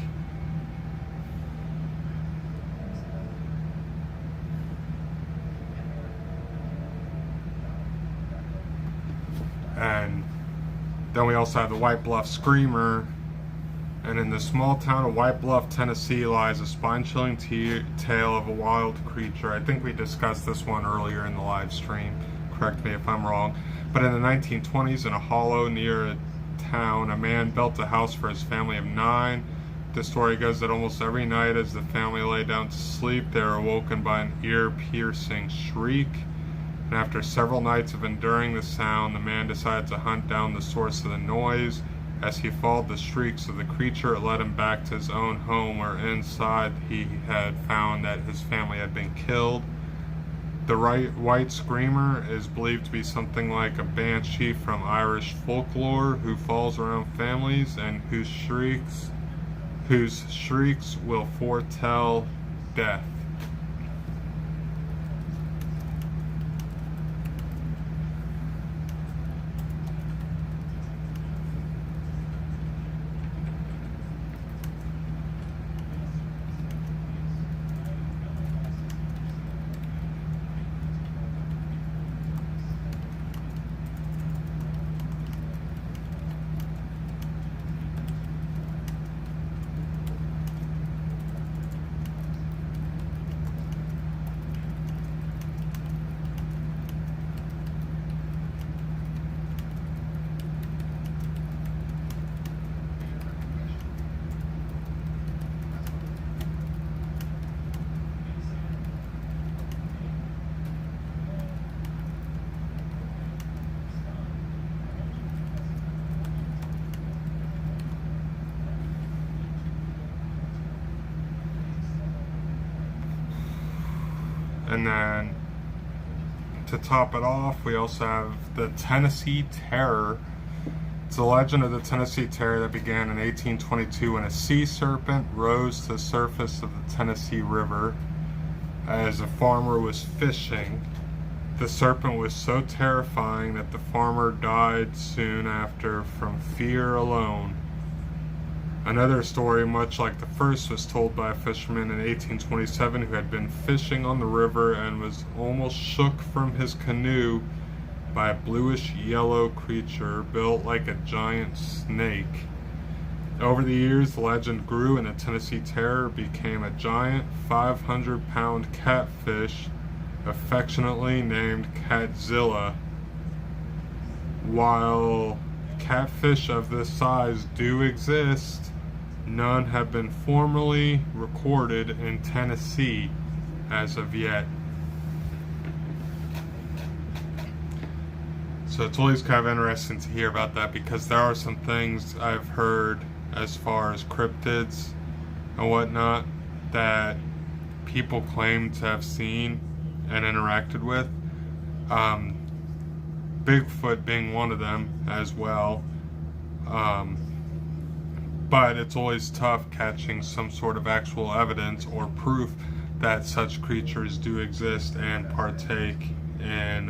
And then we also have the White Bluff Screamer. And in the small town of White Bluff, Tennessee, lies a spine-chilling tale of a wild creature. I think we discussed this one earlier in the live stream. Correct me if I'm wrong. But in the 1920s, in a hollow near a town, a man built a house for his family of 9. The story goes that almost every night as the family lay down to sleep, they were awoken by an ear-piercing shriek. And after several nights of enduring the sound, the man decided to hunt down the source of the noise. As he followed the shrieks of the creature, it led him back to his own home, where inside he had found that his family had been killed. The White Screamer is believed to be something like a banshee from Irish folklore who falls around families and whose shrieks will foretell death. And then to top it off, we also have the Tennessee Terror. It's a legend of the Tennessee Terror that began in 1822 when a sea serpent rose to the surface of the Tennessee River as a farmer was fishing. The serpent was so terrifying that the farmer died soon after from fear alone. Another story, much like the first, was told by a fisherman in 1827 who had been fishing on the river and was almost shook from his canoe by a bluish-yellow creature built like a giant snake. Over the years, the legend grew and the Tennessee Terror became a giant 500-pound catfish affectionately named Catzilla. While catfish of this size do exist, none have been formally recorded in Tennessee as of yet. So it's always kind of interesting to hear about that, because there are some things I've heard as far as cryptids and whatnot that people claim to have seen and interacted with. Bigfoot being one of them as well. But it's always tough catching some sort of actual evidence or proof that such creatures do exist and partake in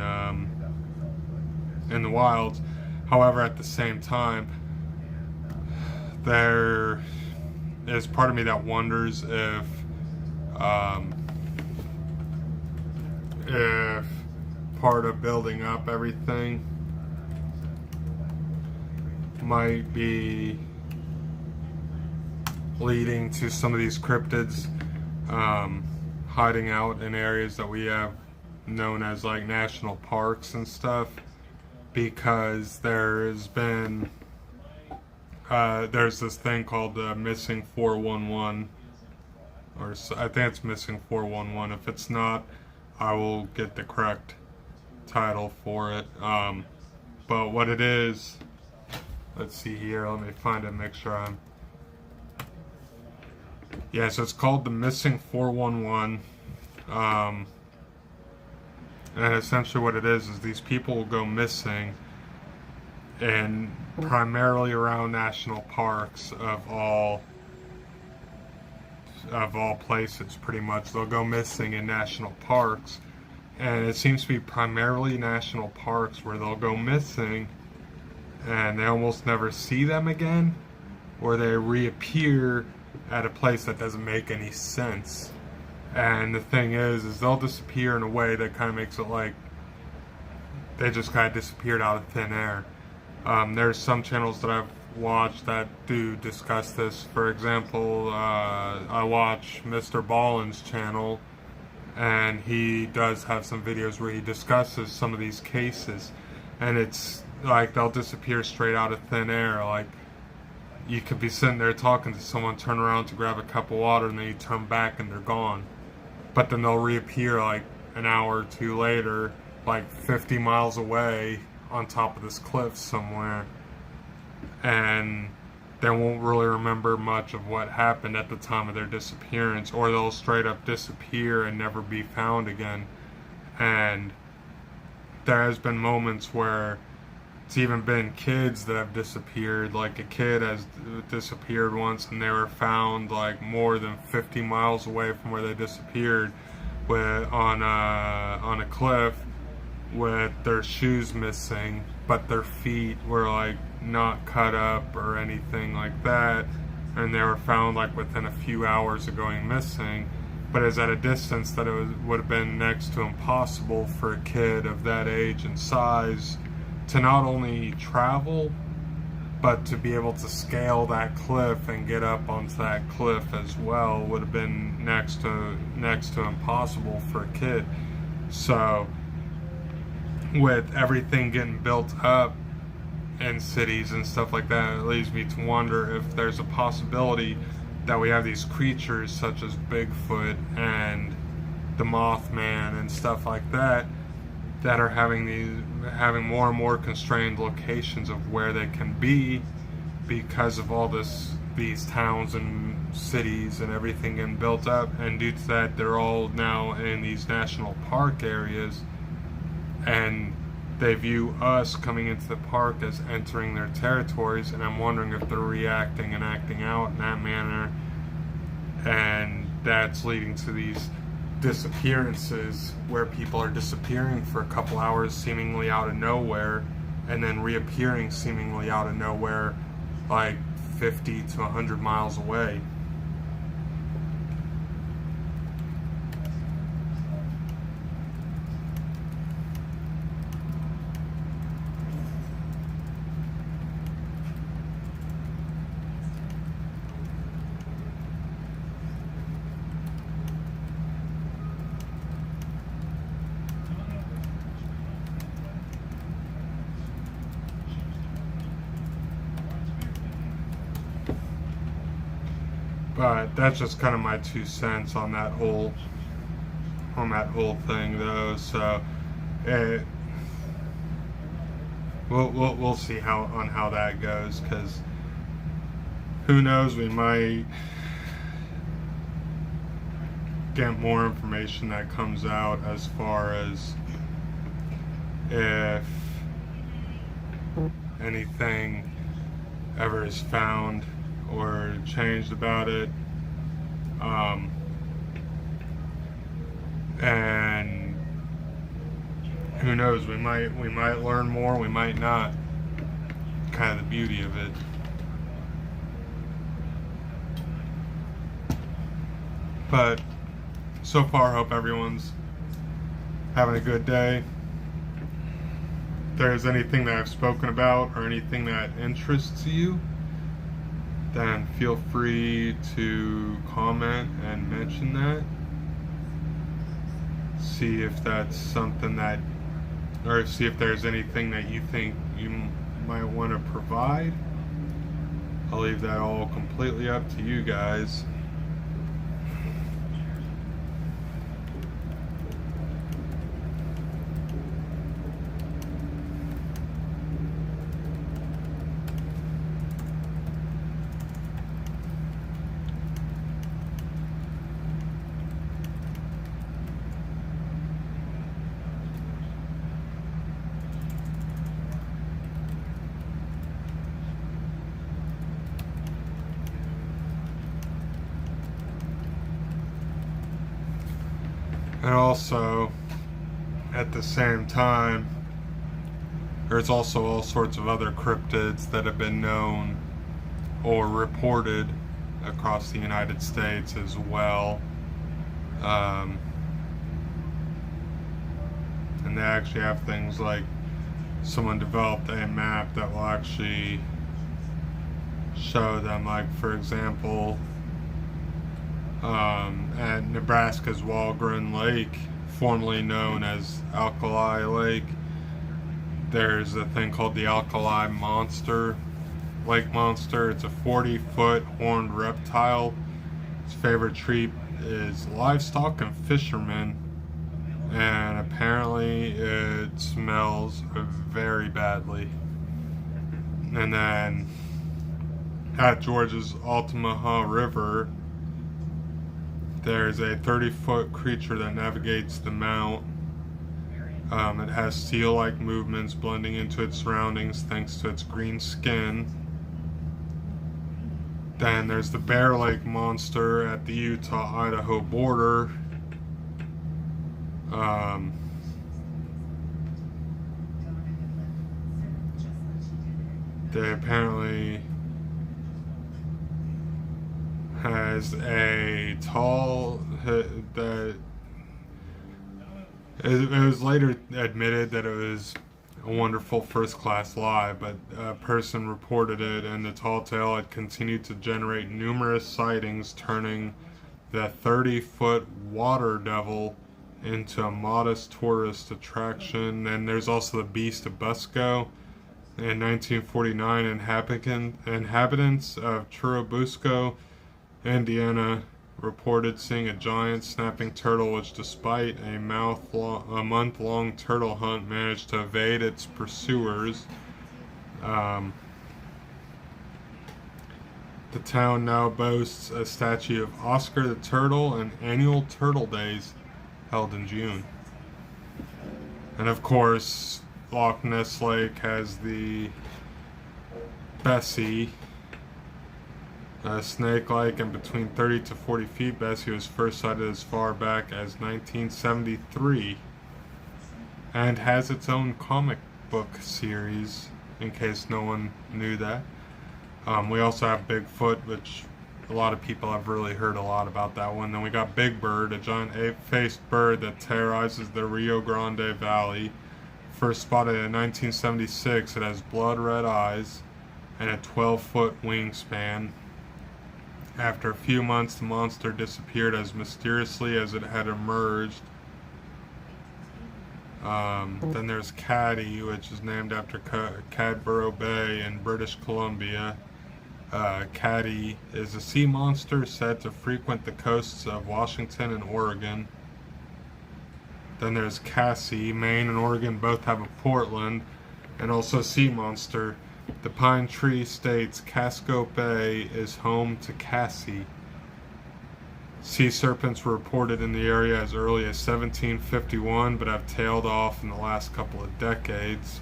the wilds. However, at the same time, there is part of me that wonders if part of building up everything might be leading to some of these cryptids hiding out in areas that we have known as like national parks and stuff, because there's been there's this thing called missing 411, or I think it's missing 411. If it's not, I will get the correct title for it. But what it is, let's see here, let me find it, make sure I'm... Yeah, so it's called the Missing 411. And essentially what it is these people will go missing, and primarily around national parks of all places, pretty much. They'll go missing in national parks, and it seems to be primarily national parks where they'll go missing and they almost never see them again, or they reappear at a place that doesn't make any sense. And the thing is they'll disappear in a way that kind of makes it like they just kind of disappeared out of thin air. There's some channels that I've watched that do discuss this. For example, I watch Mr. Ballin's channel, and he does have some videos where he discusses some of these cases, and it's like they'll disappear straight out of thin air. Like, you could be sitting there talking to someone, turn around to grab a cup of water, and then you turn back and they're gone. But then they'll reappear like an hour or two later, like 50 miles away on top of this cliff somewhere, and they won't really remember much of what happened at the time of their disappearance, or they'll straight up disappear and never be found again. And there has been moments where it's even been kids that have disappeared. Like, a kid has disappeared once, and they were found like more than 50 miles away from where they disappeared, on a cliff, with their shoes missing, but their feet were like not cut up or anything like that, and they were found like within a few hours of going missing. But it's at a distance that would have been next to impossible for a kid of that age and size to not only travel, but to be able to scale that cliff and get up onto that cliff as well would have been next to impossible for a kid. So with everything getting built up in cities and stuff like that, it leads me to wonder if there's a possibility that we have these creatures such as Bigfoot and the Mothman and stuff like that that are having more and more constrained locations of where they can be, because of all these towns and cities and everything getting built up. And due to that, they're all now in these national park areas, and they view us coming into the park as entering their territories. And I'm wondering if they're reacting and acting out in that manner, and that's leading to these disappearances where people are disappearing for a couple hours seemingly out of nowhere, and then reappearing seemingly out of nowhere like 50 to 100 miles away. But that's just kind of my 2 cents on that whole thing, though. So we'll see how that goes, because who knows, we might get more information that comes out as far as if anything ever is found or changed about it, and who knows, we might learn more, we might not. Kind of the beauty of it. But so far, I hope everyone's having a good day. If there's anything that I've spoken about or anything that interests you, then feel free to comment and mention that. See if that's something that, or see if there's anything that you think you might want to provide. I'll leave that all completely up to you guys. And also, at the same time, there's also all sorts of other cryptids that have been known or reported across the United States as well. And they actually have things like, someone developed a map that will actually show them, like, for example, at Nebraska's Walgren Lake, formerly known as Alkali Lake, there's a thing called the Alkali Monster, Lake Monster. It's a 40-foot horned reptile. Its favorite treat is livestock and fishermen, and apparently it smells very badly. And then at Georgia's Altamaha River, there's a 30-foot creature that navigates the mount. It has seal-like movements blending into its surroundings thanks to its green skin. Then there's the Bear Lake Monster at the Utah-Idaho border. They apparently has a tall that it was later admitted that it was a wonderful first-class lie, but a person reported it, and the tall tale had continued to generate numerous sightings, turning the 30-foot water devil into a modest tourist attraction. Then there's also the Beast of Busco. In 1949, inhabitants of Churubusco, Indiana, reported seeing a giant snapping turtle which, despite a month-long turtle hunt, managed to evade its pursuers. The town now boasts a statue of Oscar the Turtle and annual Turtle Days held in June. And of course, Loch Ness Lake has the Bessie, snake-like and between 30 to 40 feet. Bessie was first sighted as far back as 1973 and has its own comic book series, in case no one knew that. We also have Bigfoot, which a lot of people have really heard a lot about that one. Then we got Big Bird, a giant ape-faced bird that terrorizes the Rio Grande Valley. First spotted in 1976, it has blood-red eyes and a 12-foot wingspan. After a few months, the monster disappeared as mysteriously as it had emerged. Then there's Caddy, which is named after Cadborough Bay in British Columbia. Caddy is a sea monster said to frequent the coasts of Washington and Oregon. Then there's Cassie. Maine and Oregon both have a Portland, and also sea monster. The Pine Tree states Casco Bay is home to Cassie. Sea serpents were reported in the area as early as 1751, but have tailed off in the last couple of decades.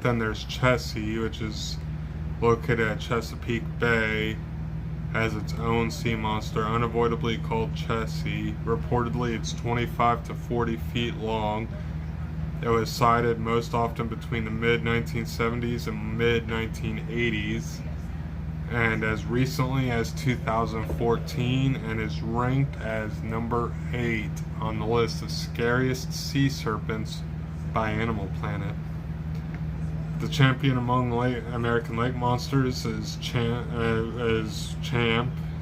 Then there's Chessie, which is located at Chesapeake Bay, has its own sea monster, unavoidably called Chessie. Reportedly, it's 25 to 40 feet long. It was sighted most often between the mid-1970s and mid-1980s. and as recently as 2014, and is ranked as number 8 on the list of scariest sea serpents by Animal Planet. The champion among American lake monsters is Champ.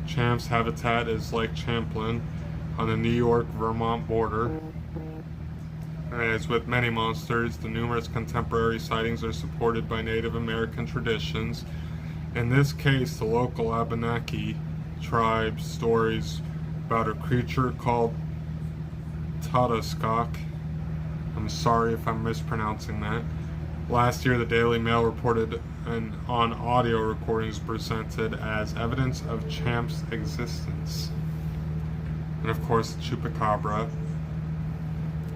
Champ's habitat is Lake Champlain on the New York-Vermont border. As with many monsters, the numerous contemporary sightings are supported by Native American traditions. In this case, the local Abenaki tribe's stories about a creature called Tadaskok. I'm sorry if I'm mispronouncing that. Last year, the Daily Mail reported on audio recordings presented as evidence of Champ's existence. And of course, the Chupacabra.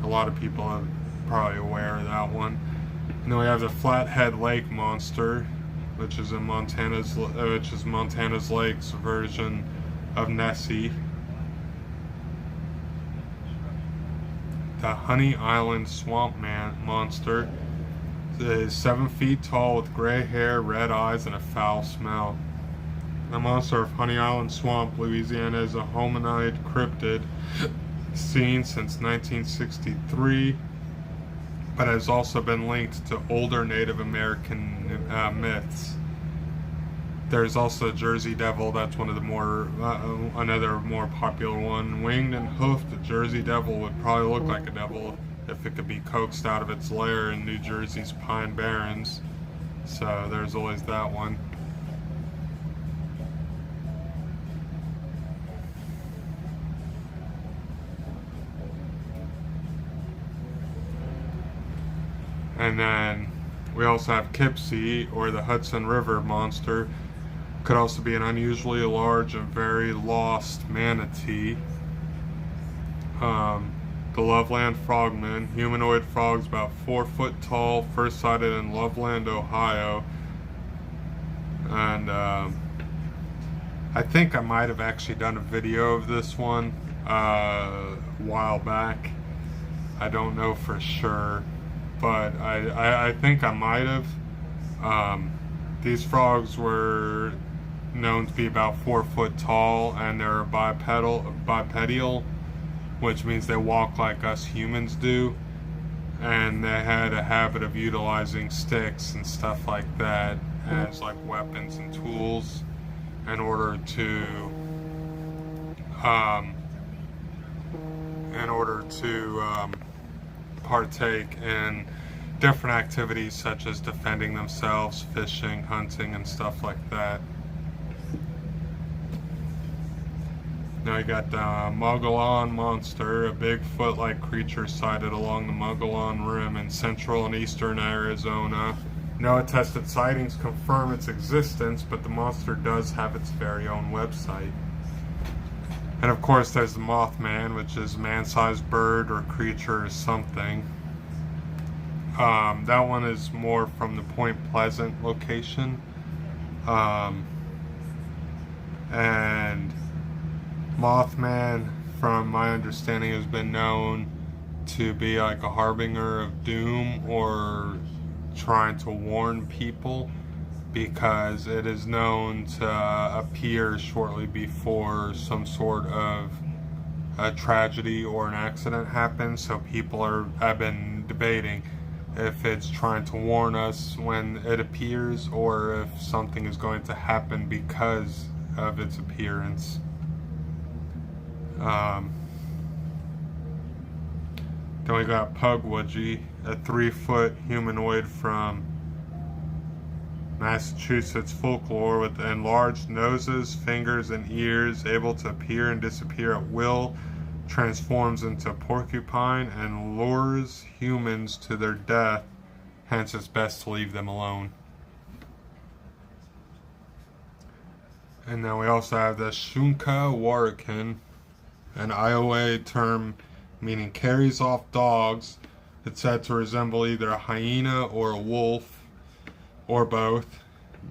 A lot of people are probably aware of that one. And then we have the Flathead Lake Monster, which is Montana's Lake's version of Nessie. The Honey Island Swamp Monster is 7 feet tall with gray hair, red eyes, and a foul smell. The monster of Honey Island Swamp, Louisiana, is a humanoid cryptid seen since 1963, but has also been linked to older Native American myths. There's also Jersey Devil. That's one of the more another more popular one. Winged and hoofed, the Jersey Devil would probably look like a devil if it could be coaxed out of its lair in New Jersey's Pine Barrens. So there's always that one. And then we also have Kipsey, or the Hudson River Monster. Could also be an unusually large and very lost manatee. The Loveland Frogman, humanoid frogs about 4 foot tall, first sighted in Loveland, Ohio. And I think I might have actually done a video of this one a while back. I don't know for sure, but I think I might have. These frogs were known to be about 4 foot tall, and they're bipedal, which means they walk like us humans do, and they had a habit of utilizing sticks and stuff like that as like weapons and tools in order to partake in different activities such as defending themselves, fishing, hunting, and stuff like that. Now you got the Muggle Monster, a Bigfoot-like creature sighted along the Muggle Rim in central and eastern Arizona. No attested sightings confirm its existence, but the monster does have its very own website. And of course there's the Mothman, which is a man-sized bird or creature or something. That one is more from the Point Pleasant location. And Mothman, from my understanding, has been known to be like a harbinger of doom or trying to warn people, because it is known to appear shortly before some sort of a tragedy or an accident happens. So people have been debating if it's trying to warn us when it appears, or if something is going to happen because of its appearance. Then we got Pugwudgie, a 3-foot humanoid from Massachusetts folklore with enlarged noses, fingers, and ears, able to appear and disappear at will, transforms into a porcupine, and lures humans to their death. Hence, it's best to leave them alone. And then we also have the Shunkai Warakin, an Iowa term meaning carries off dogs. It's said to resemble either a hyena or a wolf, or both.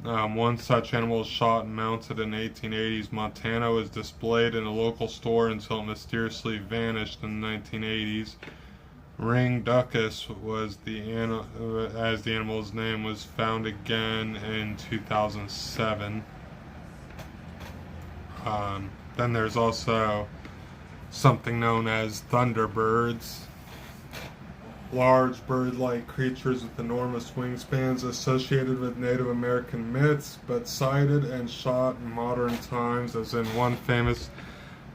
One such animal was shot and mounted in the 1880s. Montana was displayed in a local store until it mysteriously vanished in the 1980s. Ring Duckus was as the animal's name, was found again in 2007. Then there's also something known as Thunderbirds, large bird-like creatures with enormous wingspans associated with Native American myths, but sighted and shot in modern times, as in one famous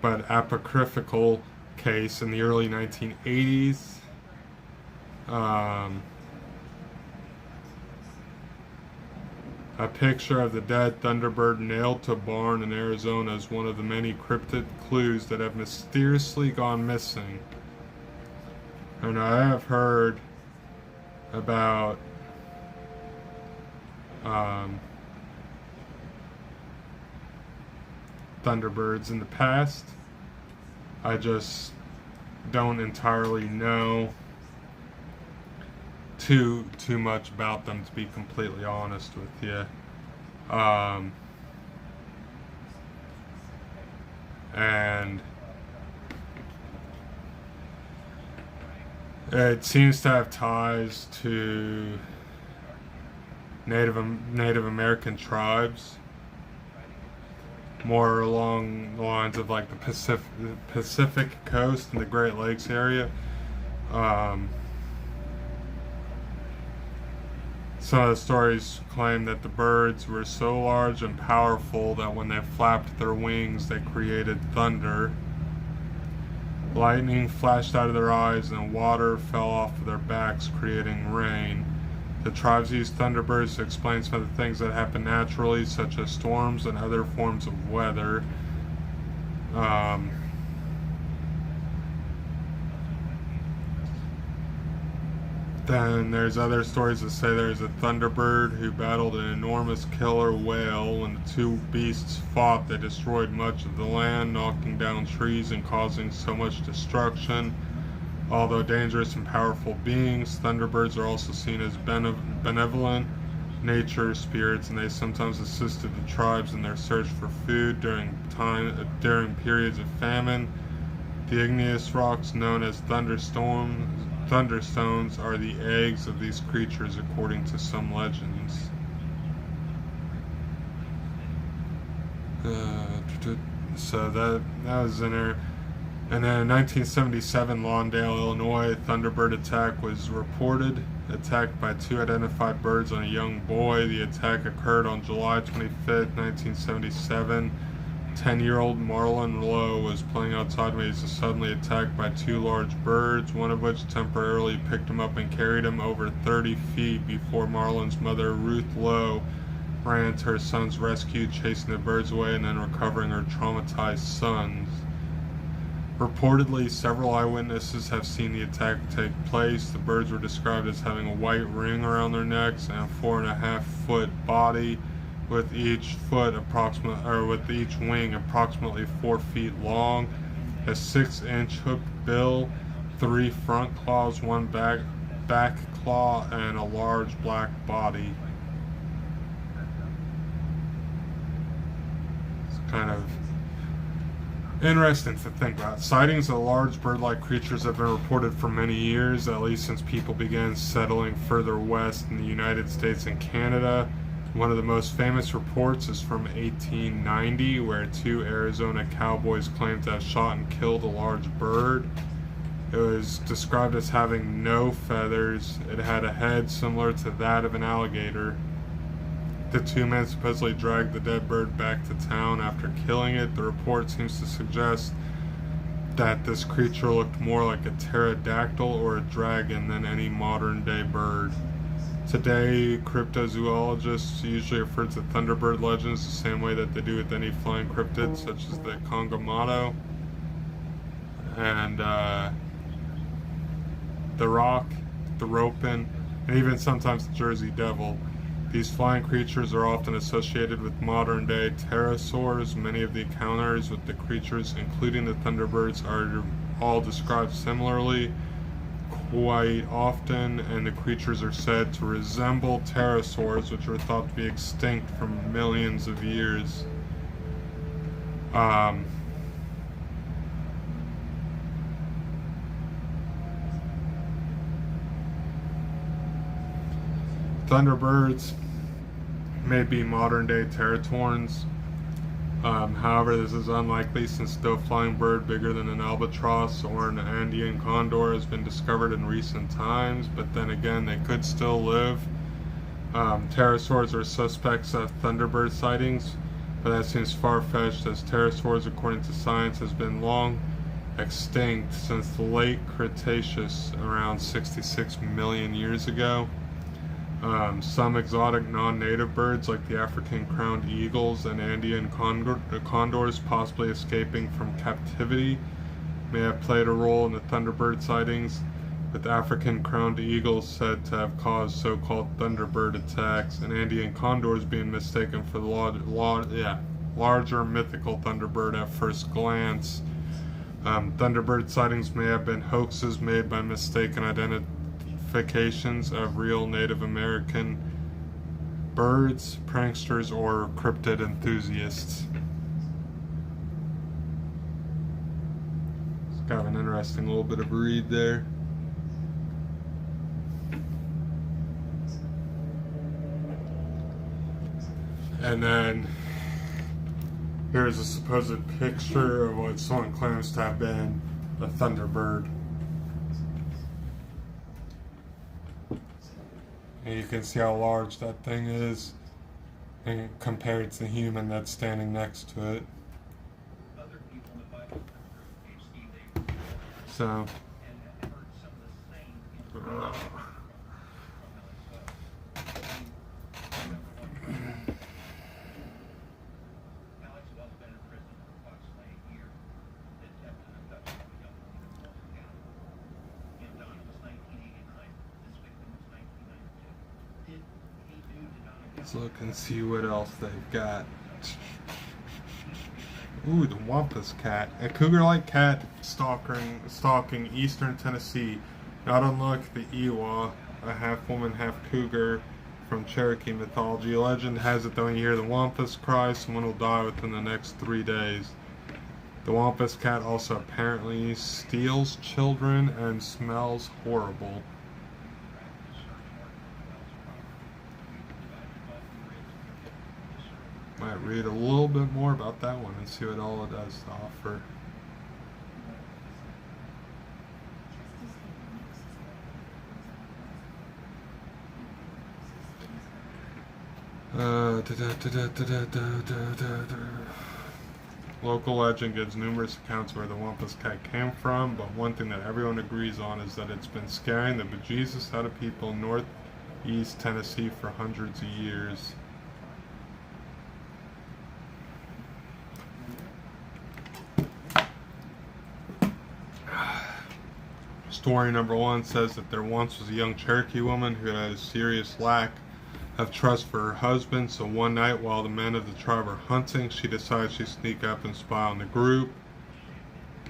but apocryphal case in the early 1980s. A picture of the dead Thunderbird nailed to a barn in Arizona is one of the many cryptid clues that have mysteriously gone missing. And I have heard about Thunderbirds in the past. I just don't entirely know too much about them, to be completely honest with you. And it seems to have ties to Native American tribes, more along the lines of like the Pacific coast and the Great Lakes area. Some of the stories claim that the birds were so large and powerful that when they flapped their wings, they created thunder. Lightning flashed out of their eyes and water fell off of their backs, creating rain. The tribes used Thunderbirds to explain some of the things that happen naturally, such as storms and other forms of weather. Then there's other stories that say there's a Thunderbird who battled an enormous killer whale. When the two beasts fought, they destroyed much of the land, knocking down trees and causing so much destruction. Although dangerous and powerful beings, Thunderbirds are also seen as benevolent nature spirits, and they sometimes assisted the tribes in their search for food during periods of famine. The igneous rocks known as thunderstones are the eggs of these creatures, according to some legends. So that was in there. And then in 1977, Lawndale, Illinois, a Thunderbird attack was reported. Attacked by two identified birds on a young boy. The attack occurred on July 25th, 1977. 10-year-old Marlon Lowe was playing outside when he was suddenly attacked by two large birds, one of which temporarily picked him up and carried him over 30 feet before Marlon's mother, Ruth Lowe, ran to her son's rescue, chasing the birds away and then recovering her traumatized sons. Reportedly, several eyewitnesses have seen the attack take place. The birds were described as having a white ring around their necks and a 4.5-foot body, with each wing approximately 4 feet long, a 6-inch hooked bill, 3 front claws, 1 back claw, and a large black body. It's kind of interesting to think about. Sightings of large bird-like creatures have been reported for many years, at least since people began settling further west in the United States and Canada. One of the most famous reports is from 1890, where 2 Arizona cowboys claimed to have shot and killed a large bird. It was described as having no feathers. It had a head similar to that of an alligator. The 2 men supposedly dragged the dead bird back to town after killing it. The report seems to suggest that this creature looked more like a pterodactyl or a dragon than any modern-day bird. Today, cryptozoologists usually refer to Thunderbird legends the same way that they do with any flying cryptids, such as the Congomado and the Rock, the Ropin, and even sometimes the Jersey Devil. These flying creatures are often associated with modern-day pterosaurs. Many of the encounters with the creatures, including the Thunderbirds, are all described similarly quite often, and the creatures are said to resemble pterosaurs, which are thought to be extinct from millions of years. Thunderbirds may be modern-day Teratorns. However, this is unlikely since no flying bird bigger than an albatross or an Andean condor has been discovered in recent times, but then again, they could still live. Pterosaurs are suspects of Thunderbird sightings, but that seems far-fetched as pterosaurs, according to science, has been long extinct since the late Cretaceous, around 66 million years ago. Some exotic non-native birds like the African crowned eagles and Andean condors possibly escaping from captivity may have played a role in the Thunderbird sightings, with African crowned eagles said to have caused so-called Thunderbird attacks and Andean condors being mistaken for the larger mythical Thunderbird at first glance. Thunderbird sightings may have been hoaxes made by mistaken identifications of real Native American birds, pranksters, or cryptid enthusiasts. It's kind of an interesting little bit of a read there. And then here's a supposed picture of what someone claims to have been a Thunderbird. And you can see how large that thing is and compared to the human that's standing next to it. So let's look and see what else they've got. Ooh, the Wampus Cat. A cougar-like cat stalking eastern Tennessee. Not unlike the Ewa, a half-woman, half-cougar from Cherokee mythology. Legend has it that when you hear the Wampus cry, someone will die within the next 3 days. The Wampus Cat also apparently steals children and smells horrible. Might read a little bit more about that one and see what all it has to offer. Local legend gives numerous accounts where the Wampus Cat came from, but one thing that everyone agrees on is that it's been scaring the bejesus out of people in northeast Tennessee for hundreds of years. Story number 1 says that there once was a young Cherokee woman who had a serious lack of trust for her husband, so one night while the men of the tribe were hunting, she decided she'd sneak up and spy on the group.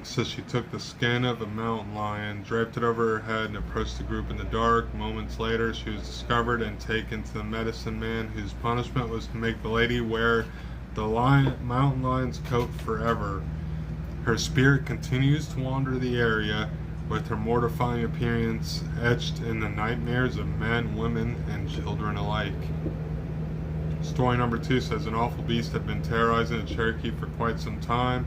So she took the skin of a mountain lion, draped it over her head, and approached the group in the dark. Moments later, she was discovered and taken to the medicine man, whose punishment was to make the lady wear the mountain lion's coat forever. Her spirit continues to wander the area, with her mortifying appearance etched in the nightmares of men, women, and children alike. Story number 2 says an awful beast had been terrorizing the Cherokee for quite some time.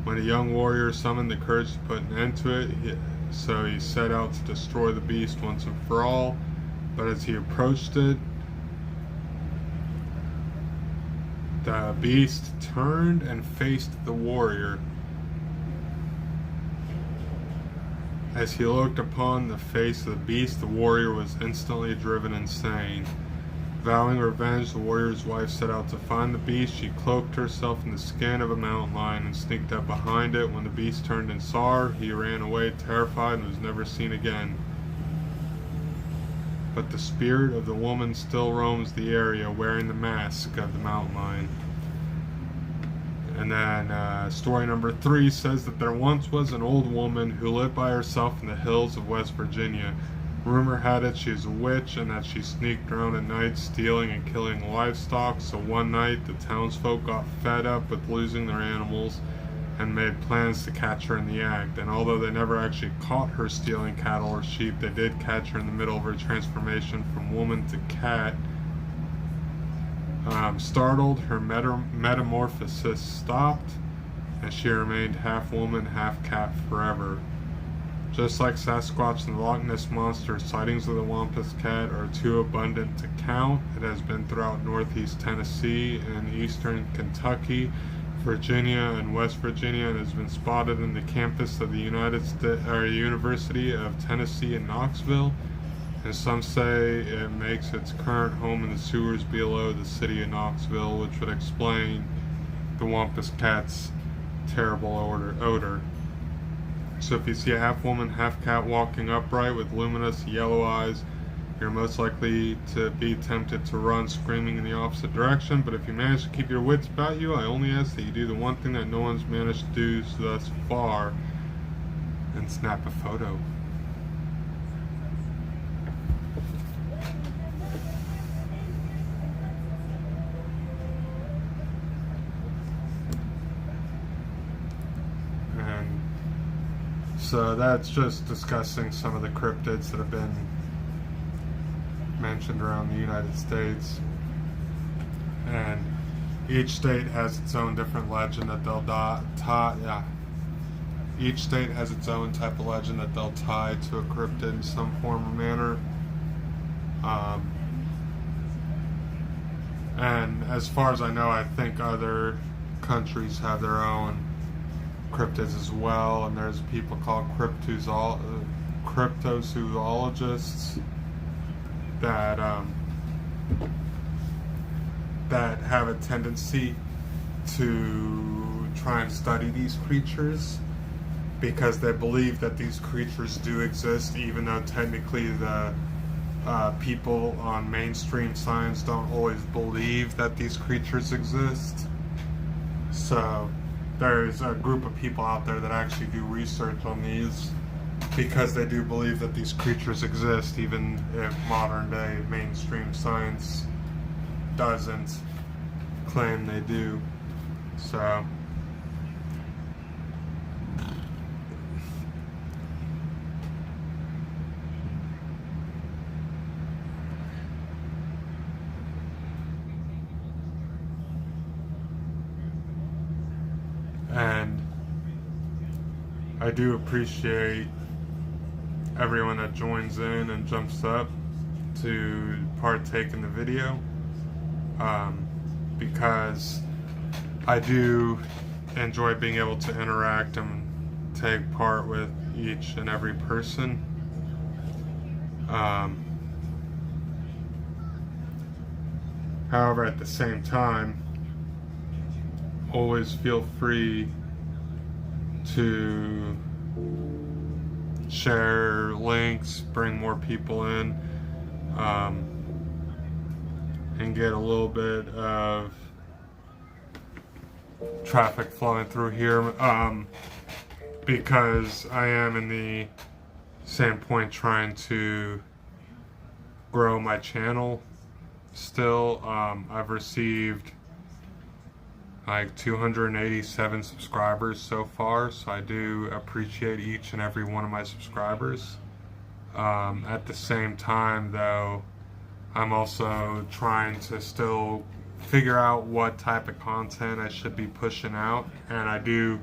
When a young warrior summoned the courage to put an end to it, so he set out to destroy the beast once and for all. But as he approached it, the beast turned and faced the warrior. As he looked upon the face of the beast, the warrior was instantly driven insane. Vowing revenge, the warrior's wife set out to find the beast. She cloaked herself in the skin of a mountain lion and sneaked up behind it. When the beast turned and saw her, he ran away terrified and was never seen again. But the spirit of the woman still roams the area, wearing the mask of the mountain lion. And then story number 3 says that there once was an old woman who lived by herself in the hills of West Virginia. Rumor had it she was a witch and that she sneaked around at night stealing and killing livestock. So one night the townsfolk got fed up with losing their animals and made plans to catch her in the act. And although they never actually caught her stealing cattle or sheep, they did catch her in the middle of her transformation from woman to cat. Startled, her metamorphosis stopped, and she remained half woman, half cat forever. Just like Sasquatch and the Loch Ness Monster, sightings of the Wampus Cat are too abundant to count. It has been throughout northeast Tennessee and eastern Kentucky, Virginia, and West Virginia, and has been spotted in the campus of the University of Tennessee in Knoxville. And some say it makes its current home in the sewers below the city of Knoxville, which would explain the Wampus Cat's terrible odor. So if you see a half woman, half cat walking upright with luminous yellow eyes, you're most likely to be tempted to run screaming in the opposite direction. But if you manage to keep your wits about you, I only ask that you do the one thing that no one's managed to do thus far, and snap a photo. So that's just discussing some of the cryptids that have been mentioned around the United States. And each state has its own different legend that they'll Each state has its own type of legend that they'll tie to a cryptid in some form or manner. And as far as I know, I think other countries have their own cryptids as well, and there's people called cryptozoologists that have a tendency to try and study these creatures because they believe that these creatures do exist, even though technically the people on mainstream science don't always believe that these creatures exist. So there's a group of people out there that actually do research on these because they do believe that these creatures exist, even if modern day mainstream science doesn't claim they do. So and I do appreciate everyone that joins in and jumps up to partake in the video, because I do enjoy being able to interact and take part with each and every person. However, at the same time, always feel free to share links, bring more people in, and get a little bit of traffic flowing through here, because I am in the same point trying to grow my channel still. I've received like 287 subscribers so far, so I do appreciate each and every one of my subscribers. At the same time though, I'm also trying to still figure out what type of content I should be pushing out, and I do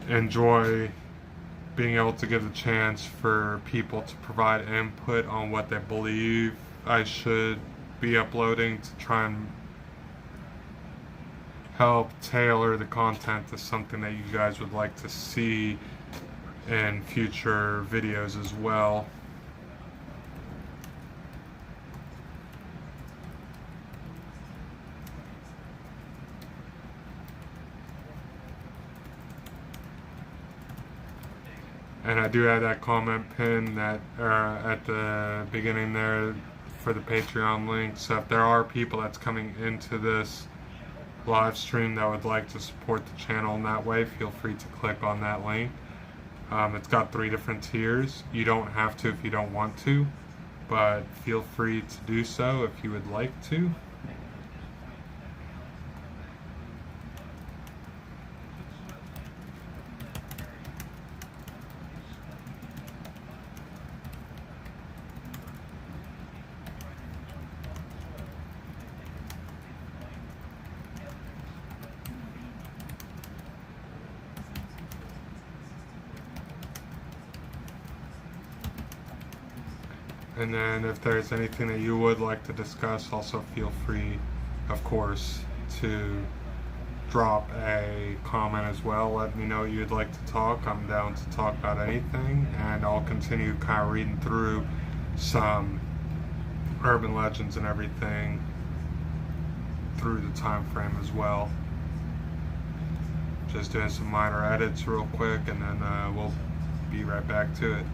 enjoy being able to give the chance for people to provide input on what they believe I should be uploading to try and help tailor the content to something that you guys would like to see in future videos as well. And I do have that comment pin that at the beginning there for the Patreon link. So if there are people that's coming into this live stream that would like to support the channel in that way, feel free to click on that link. It's got 3 different tiers. You don't have to if you don't want to, but feel free to do so if you would like to. And then if there's anything that you would like to discuss, also feel free, of course, to drop a comment as well. Let me know you'd like to talk. I'm down to talk about anything, and I'll continue kind of reading through some urban legends and everything through the time frame as well. Just doing some minor edits real quick, and then we'll be right back to it.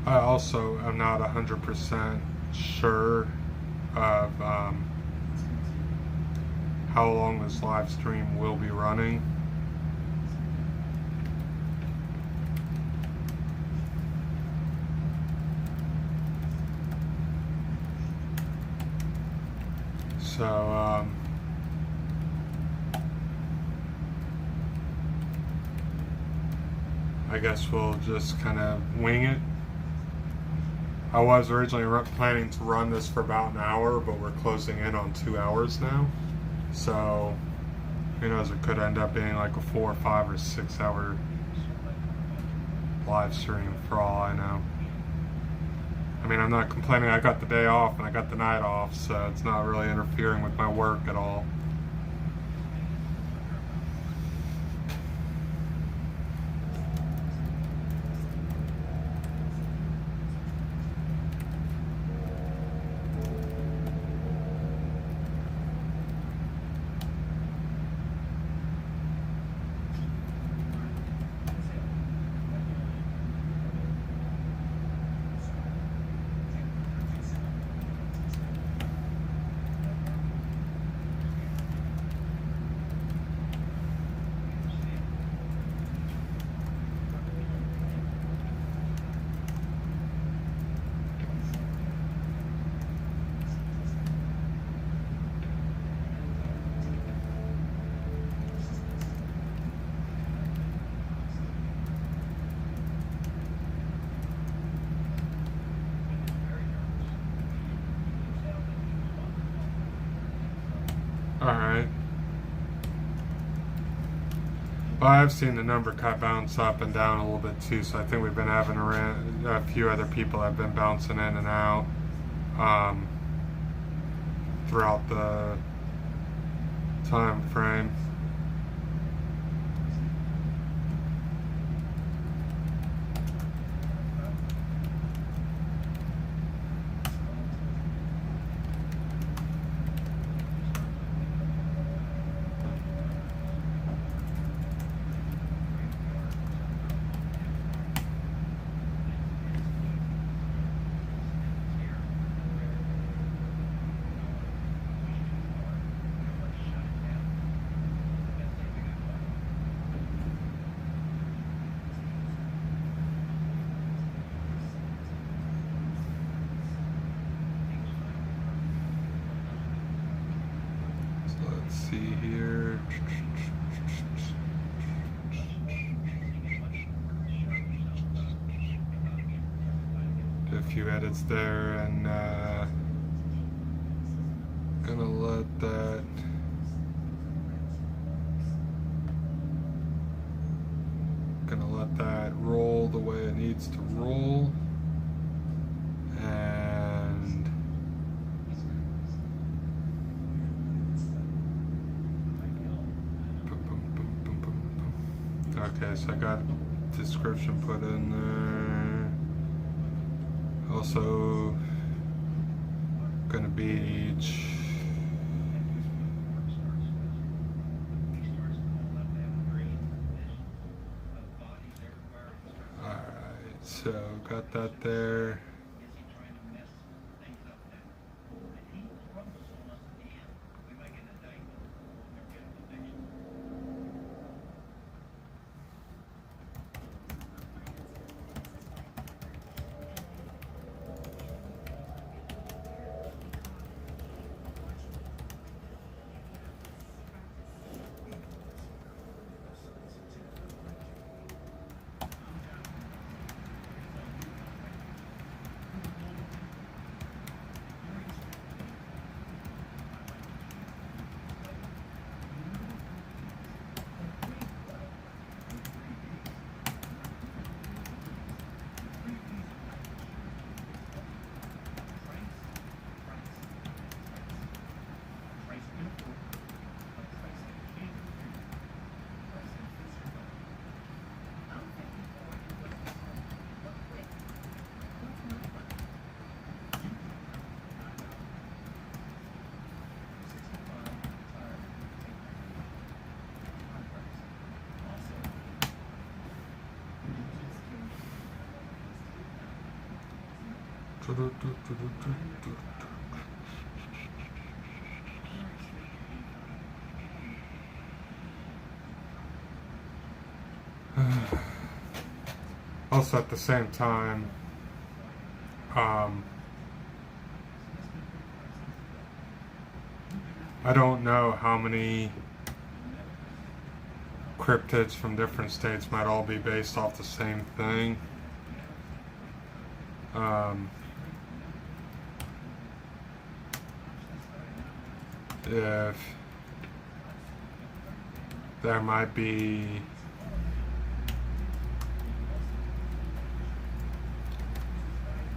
I also am not 100% sure of how long this live stream will be running. So I guess we'll just kind of wing it. I was originally planning to run this for about an hour, but we're closing in on 2 hours now. So, who knows, it could end up being like a 4 or 5 or 6 hour live stream for all I know. I mean, I'm not complaining. I got the day off and I got the night off, so it's not really interfering with my work at all. Alright. Well, I've seen the number kind of bounce up and down a little bit too, so I think we've been having a few other people that have been bouncing in and out throughout the time frame. See here. Did a few edits there, and gonna let that roll the way it needs to roll. And okay, so I got description put in there. Also gonna be So got that there. Also, at the same time, I don't know how many cryptids from different states might all be based off the same thing. If there might be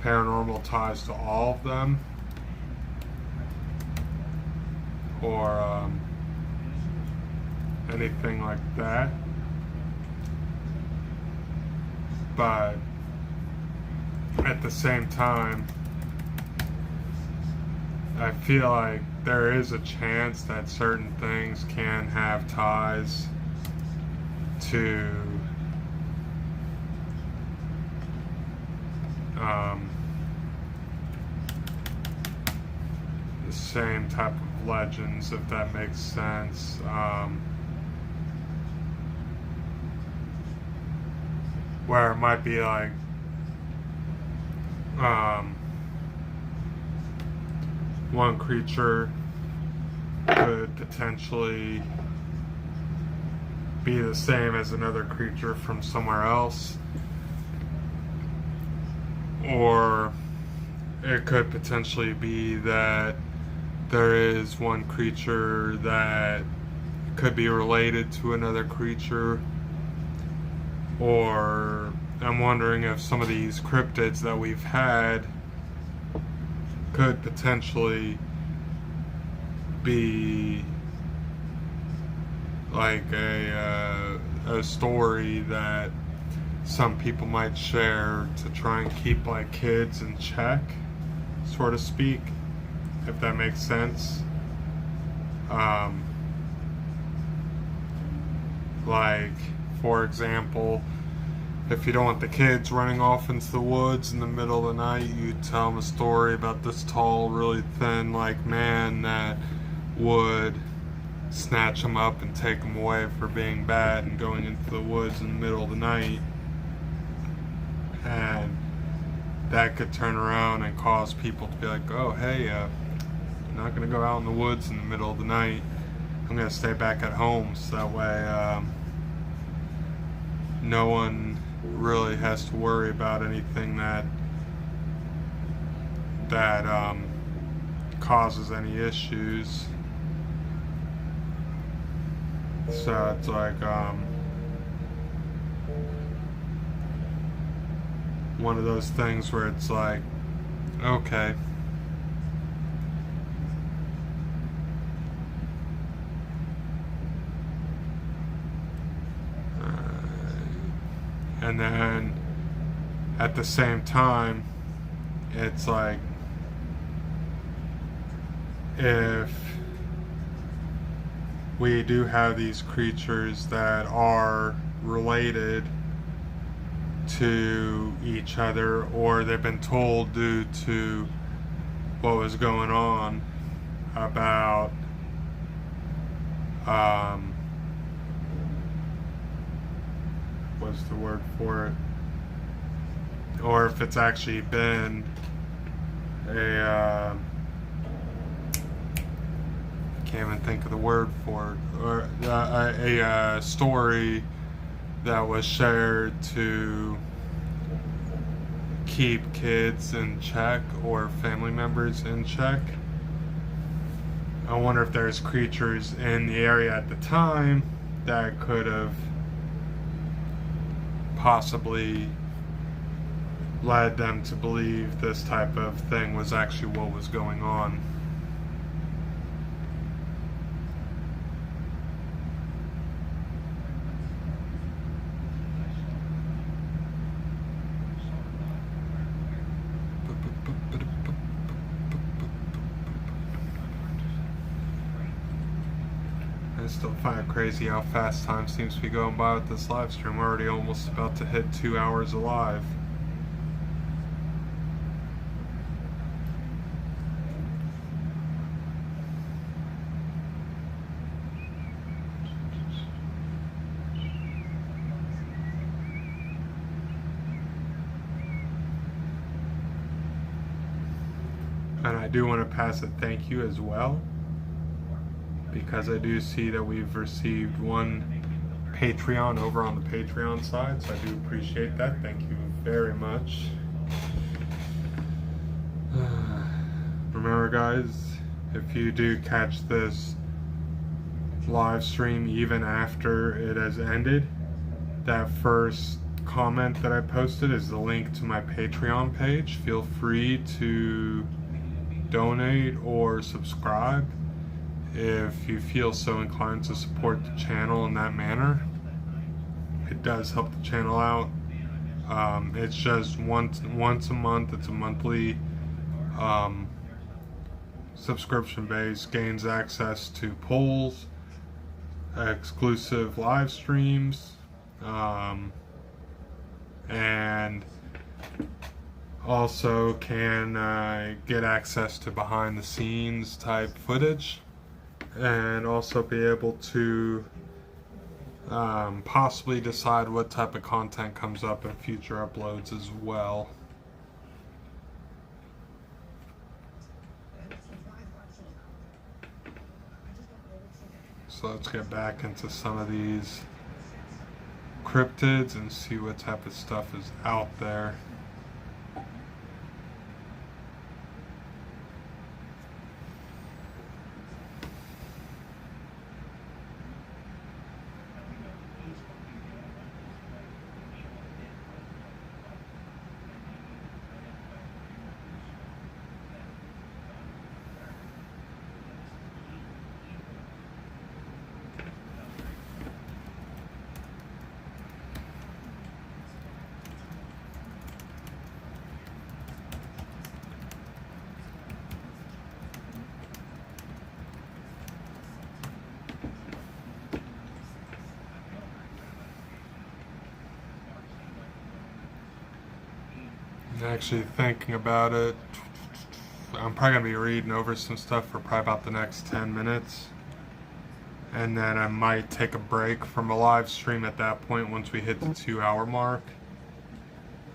paranormal ties to all of them, or anything like that, but at the same time, I feel like there is a chance that certain things can have ties to the same type of legends, if that makes sense. Where it might be like one creature could potentially be the same as another creature from somewhere else, or it could potentially be that there is one creature that could be related to another creature. Or I'm wondering if some of these cryptids that we've had could potentially be like a story that some people might share to try and keep like kids in check, so to speak, if that makes sense. Like, for example, if you don't want the kids running off into the woods in the middle of the night, you tell them a story about this tall, really thin, like, man that would snatch them up and take them away for being bad and going into the woods in the middle of the night. And that could turn around and cause people to be like, oh, hey, I'm not going to go out in the woods in the middle of the night. I'm going to stay back at home, so that way no one really has to worry about anything that causes any issues. So it's like one of those things where it's like, okay, and then at the same time, it's like, if we do have these creatures that are related to each other, or they've been told due to what was going on about what's the word for it, or if it's actually been a can't even think of the word for it, or a story that was shared to keep kids in check or family members in check. I wonder if there's creatures in the area at the time that could have possibly led them to believe this type of thing was actually what was going on. I still find it crazy how fast time seems to be going by with this live stream. We're already almost about to hit 2 hours alive. And I do want to pass a thank you as well, because I do see that we've received one Patreon over on the Patreon side, so I do appreciate that. Thank you very much. Remember, guys, if you do catch this live stream even after it has ended, that first comment that I posted is the link to my Patreon page. Feel free to donate or subscribe if you feel so inclined to support the channel in that manner. It does help the channel out. It's just once a month. It's a monthly subscription base. Gains access to polls, exclusive live streams, and also can get access to behind the scenes type footage, and also be able to possibly decide what type of content comes up in future uploads as well. So let's get back into some of these cryptids and see what type of stuff is out there. Actually thinking about it, I'm probably going to be reading over some stuff for probably about the next 10 minutes. And then I might take a break from a live stream at that point once we hit the 2 hour mark.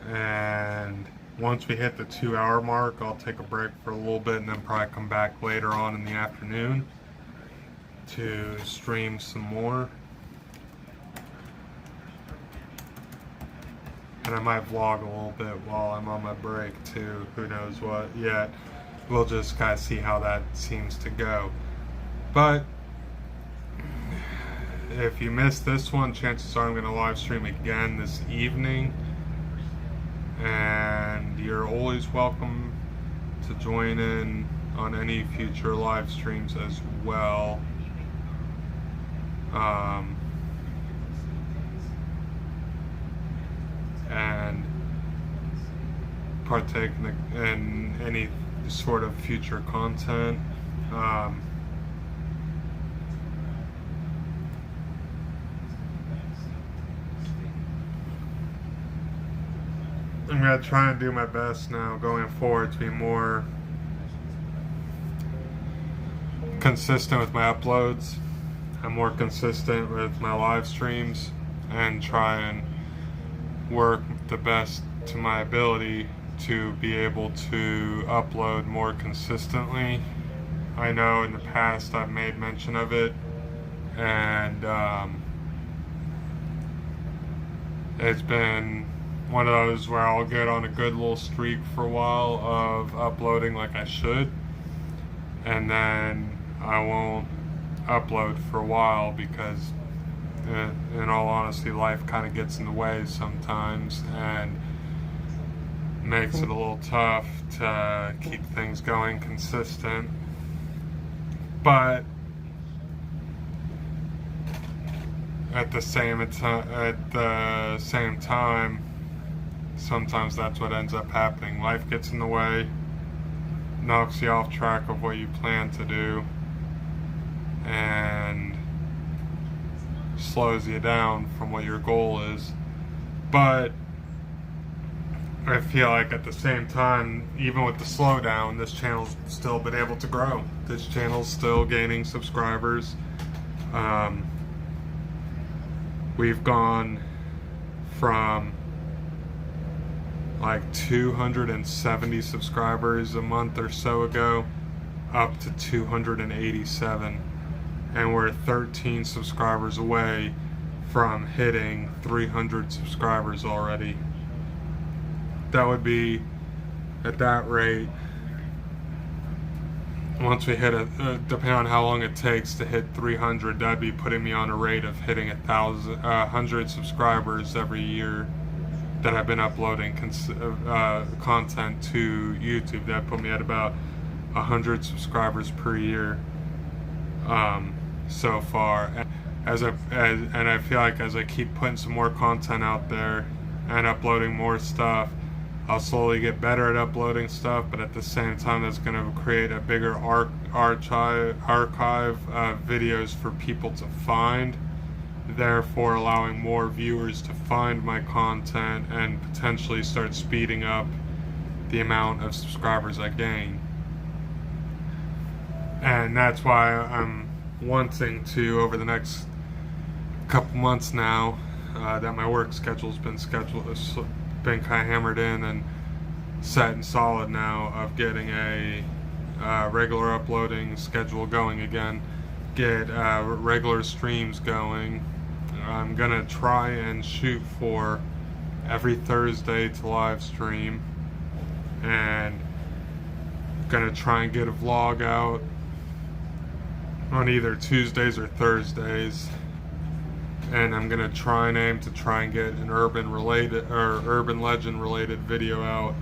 And once we hit the 2 hour mark, I'll take a break for a little bit and then probably come back later on in the afternoon to stream some more. And I might vlog a little bit while I'm on my break too. Who knows what yet. We'll just kind of see how that seems to go. But if you missed this one, chances are I'm going to live stream again this evening. And you're always welcome to join in on any future live streams as well. And partake in any sort of future content. I'm going to try and do my best now going forward to be more consistent with my uploads. I'm more consistent with my live streams and try and work the best to my ability to be able to upload more consistently. I know in the past I've made mention of it, and it's been one of those where I'll get on a good little streak for a while of uploading like I should, and then I won't upload for a while because in all honesty life kind of gets in the way sometimes and makes it a little tough to keep things going consistent. But at the same time, sometimes that's what ends up happening. Life gets in the way, knocks you off track of what you plan to do, and slows you down from what your goal is. But I feel like at the same time, even with the slowdown, this channel's still been able to grow. This channel's still gaining subscribers. We've gone from like 270 subscribers a month or so ago up to 287, and we're 13 subscribers away from hitting 300 subscribers already. That would be, at that rate, once we hit depending on how long it takes to hit 300, that'd be putting me on a rate of hitting 100 subscribers every year that I've been uploading content to YouTube. That put me at about 100 subscribers per year so far. And I feel like as I keep putting some more content out there and uploading more stuff, I'll slowly get better at uploading stuff, but at the same time that's going to create a bigger archive of videos for people to find, therefore allowing more viewers to find my content and potentially start speeding up the amount of subscribers I gain. And that's why I'm wanting to, over the next couple months now, that my work schedule's been kind of hammered in and set and solid now, of getting a regular uploading schedule going again, get regular streams going. I'm gonna try and shoot for every Thursday to live stream, and gonna try and get a vlog out on either Tuesdays or Thursdays. And I'm gonna try and aim to try and get an urban legend related video out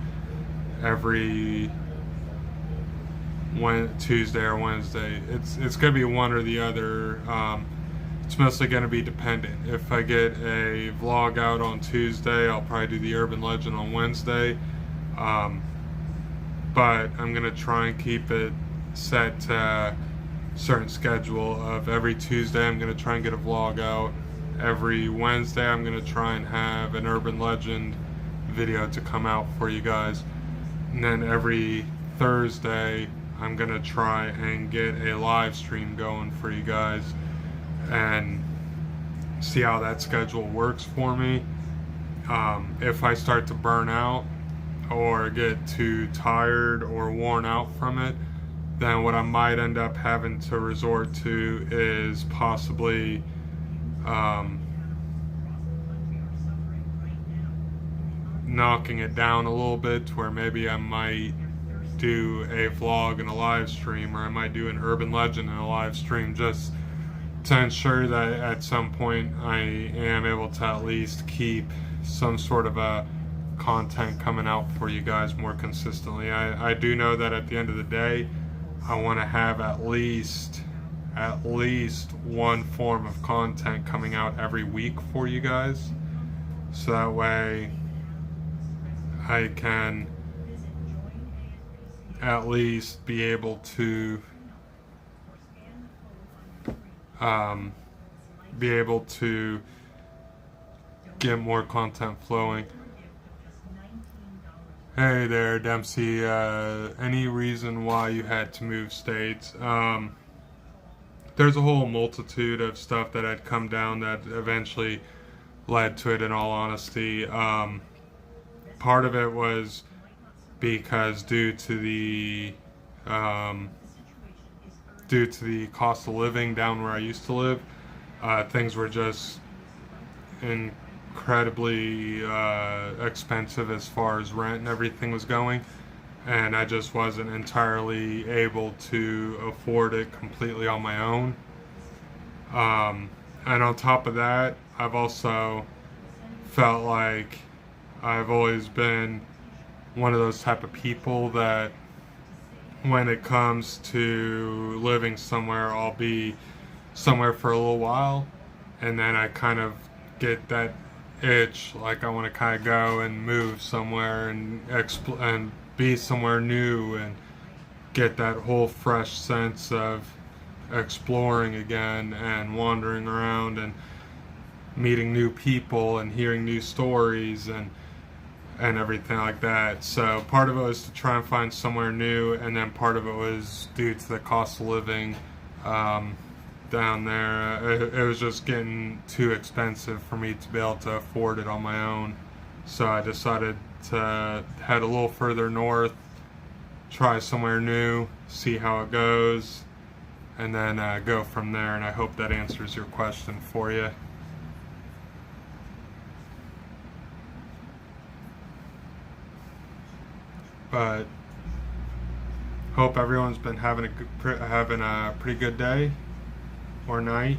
every Tuesday or Wednesday. It's gonna be one or the other. It's mostly gonna be dependent. If I get a vlog out on Tuesday, I'll probably do the urban legend on Wednesday. But I'm gonna try and keep it set to a certain schedule of every Tuesday I'm gonna try and get a vlog out. Every Wednesday I'm going to try and have an urban legend video to come out for you guys. And then every Thursday I'm going to try and get a live stream going for you guys and see how that schedule works for me. If I start to burn out or get too tired or worn out from it, then what I might end up having to resort to is possibly knocking it down a little bit, to where maybe I might do a vlog and a live stream, or I might do an urban legend and a live stream, just to ensure that at some point I am able to at least keep some sort of a content coming out for you guys more consistently. I do know that at the end of the day I want to have at least one form of content coming out every week for you guys, so that way I can at least be able to get more content flowing. Hey there, Dempsey. Any reason why you had to move states? There's a whole multitude of stuff that had come down that eventually led to it, in all honesty. Part of it was because due to the cost of living down where I used to live, things were just incredibly expensive as far as rent and everything was going, and I just wasn't entirely able to afford it completely on my own. And on top of that, I've also felt like I've always been one of those type of people that when it comes to living somewhere, I'll be somewhere for a little while, and then I kind of get that itch, like I want to kind of go and move somewhere and and be somewhere new and get that whole fresh sense of exploring again and wandering around and meeting new people and hearing new stories and everything like that. So part of it was to try and find somewhere new, and then part of it was due to the cost of living down there. It was just getting too expensive for me to be able to afford it on my own. So I decided to head a little further north, try somewhere new, see how it goes, and then go from there. And I hope that answers your question for you. But hope everyone's been having a pretty good day or night.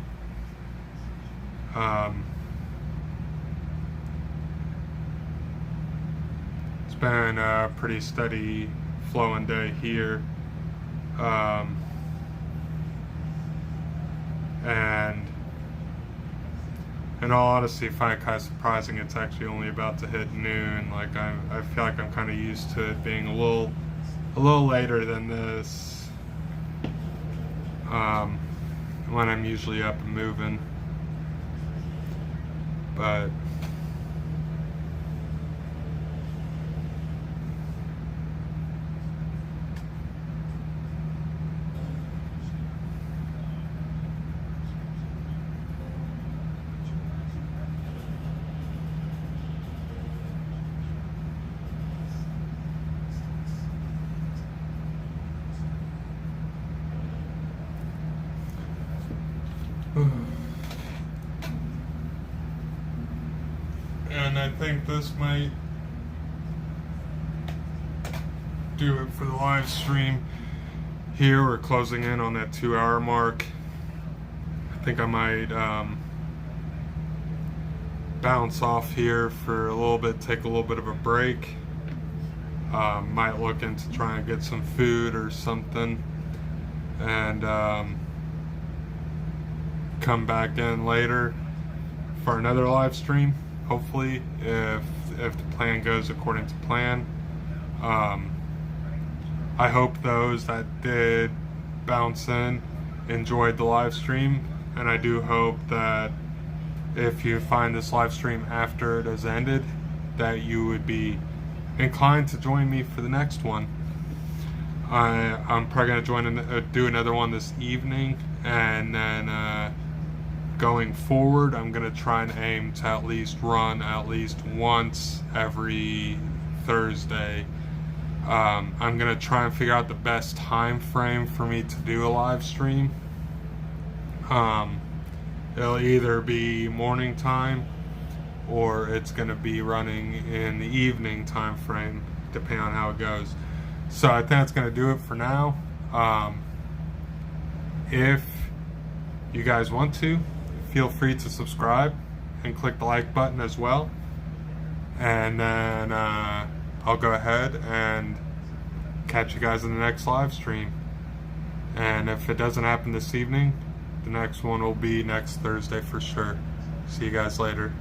It's been a pretty steady flowing day here, and in all honesty, I find it kind of surprising it's actually only about to hit noon. Like I feel like I'm kind of used to it being a little later than this, when I'm usually up and moving. But and I think this might do it for the live stream. Here we're closing in on that 2-hour mark. I think I might bounce off here for a little bit, take a little bit of a break. Might look into trying to get some food or something, and come back in later for another live stream, hopefully, if the plan goes according to plan. I hope those that did bounce in enjoyed the live stream, and I do hope that if you find this live stream after it has ended, that you would be inclined to join me for the next one. I'm probably going to do another one this evening, and then going forward, I'm going to try and aim to at least run at least once every Thursday. I'm going to try and figure out the best time frame for me to do a live stream. It'll either be morning time or it's going to be running in the evening time frame, depending on how it goes. So I think that's going to do it for now. If you guys want to, feel free to subscribe and click the like button as well, and then I'll go ahead and catch you guys in the next live stream. And if it doesn't happen this evening, the next one will be next Thursday for sure. See you guys later.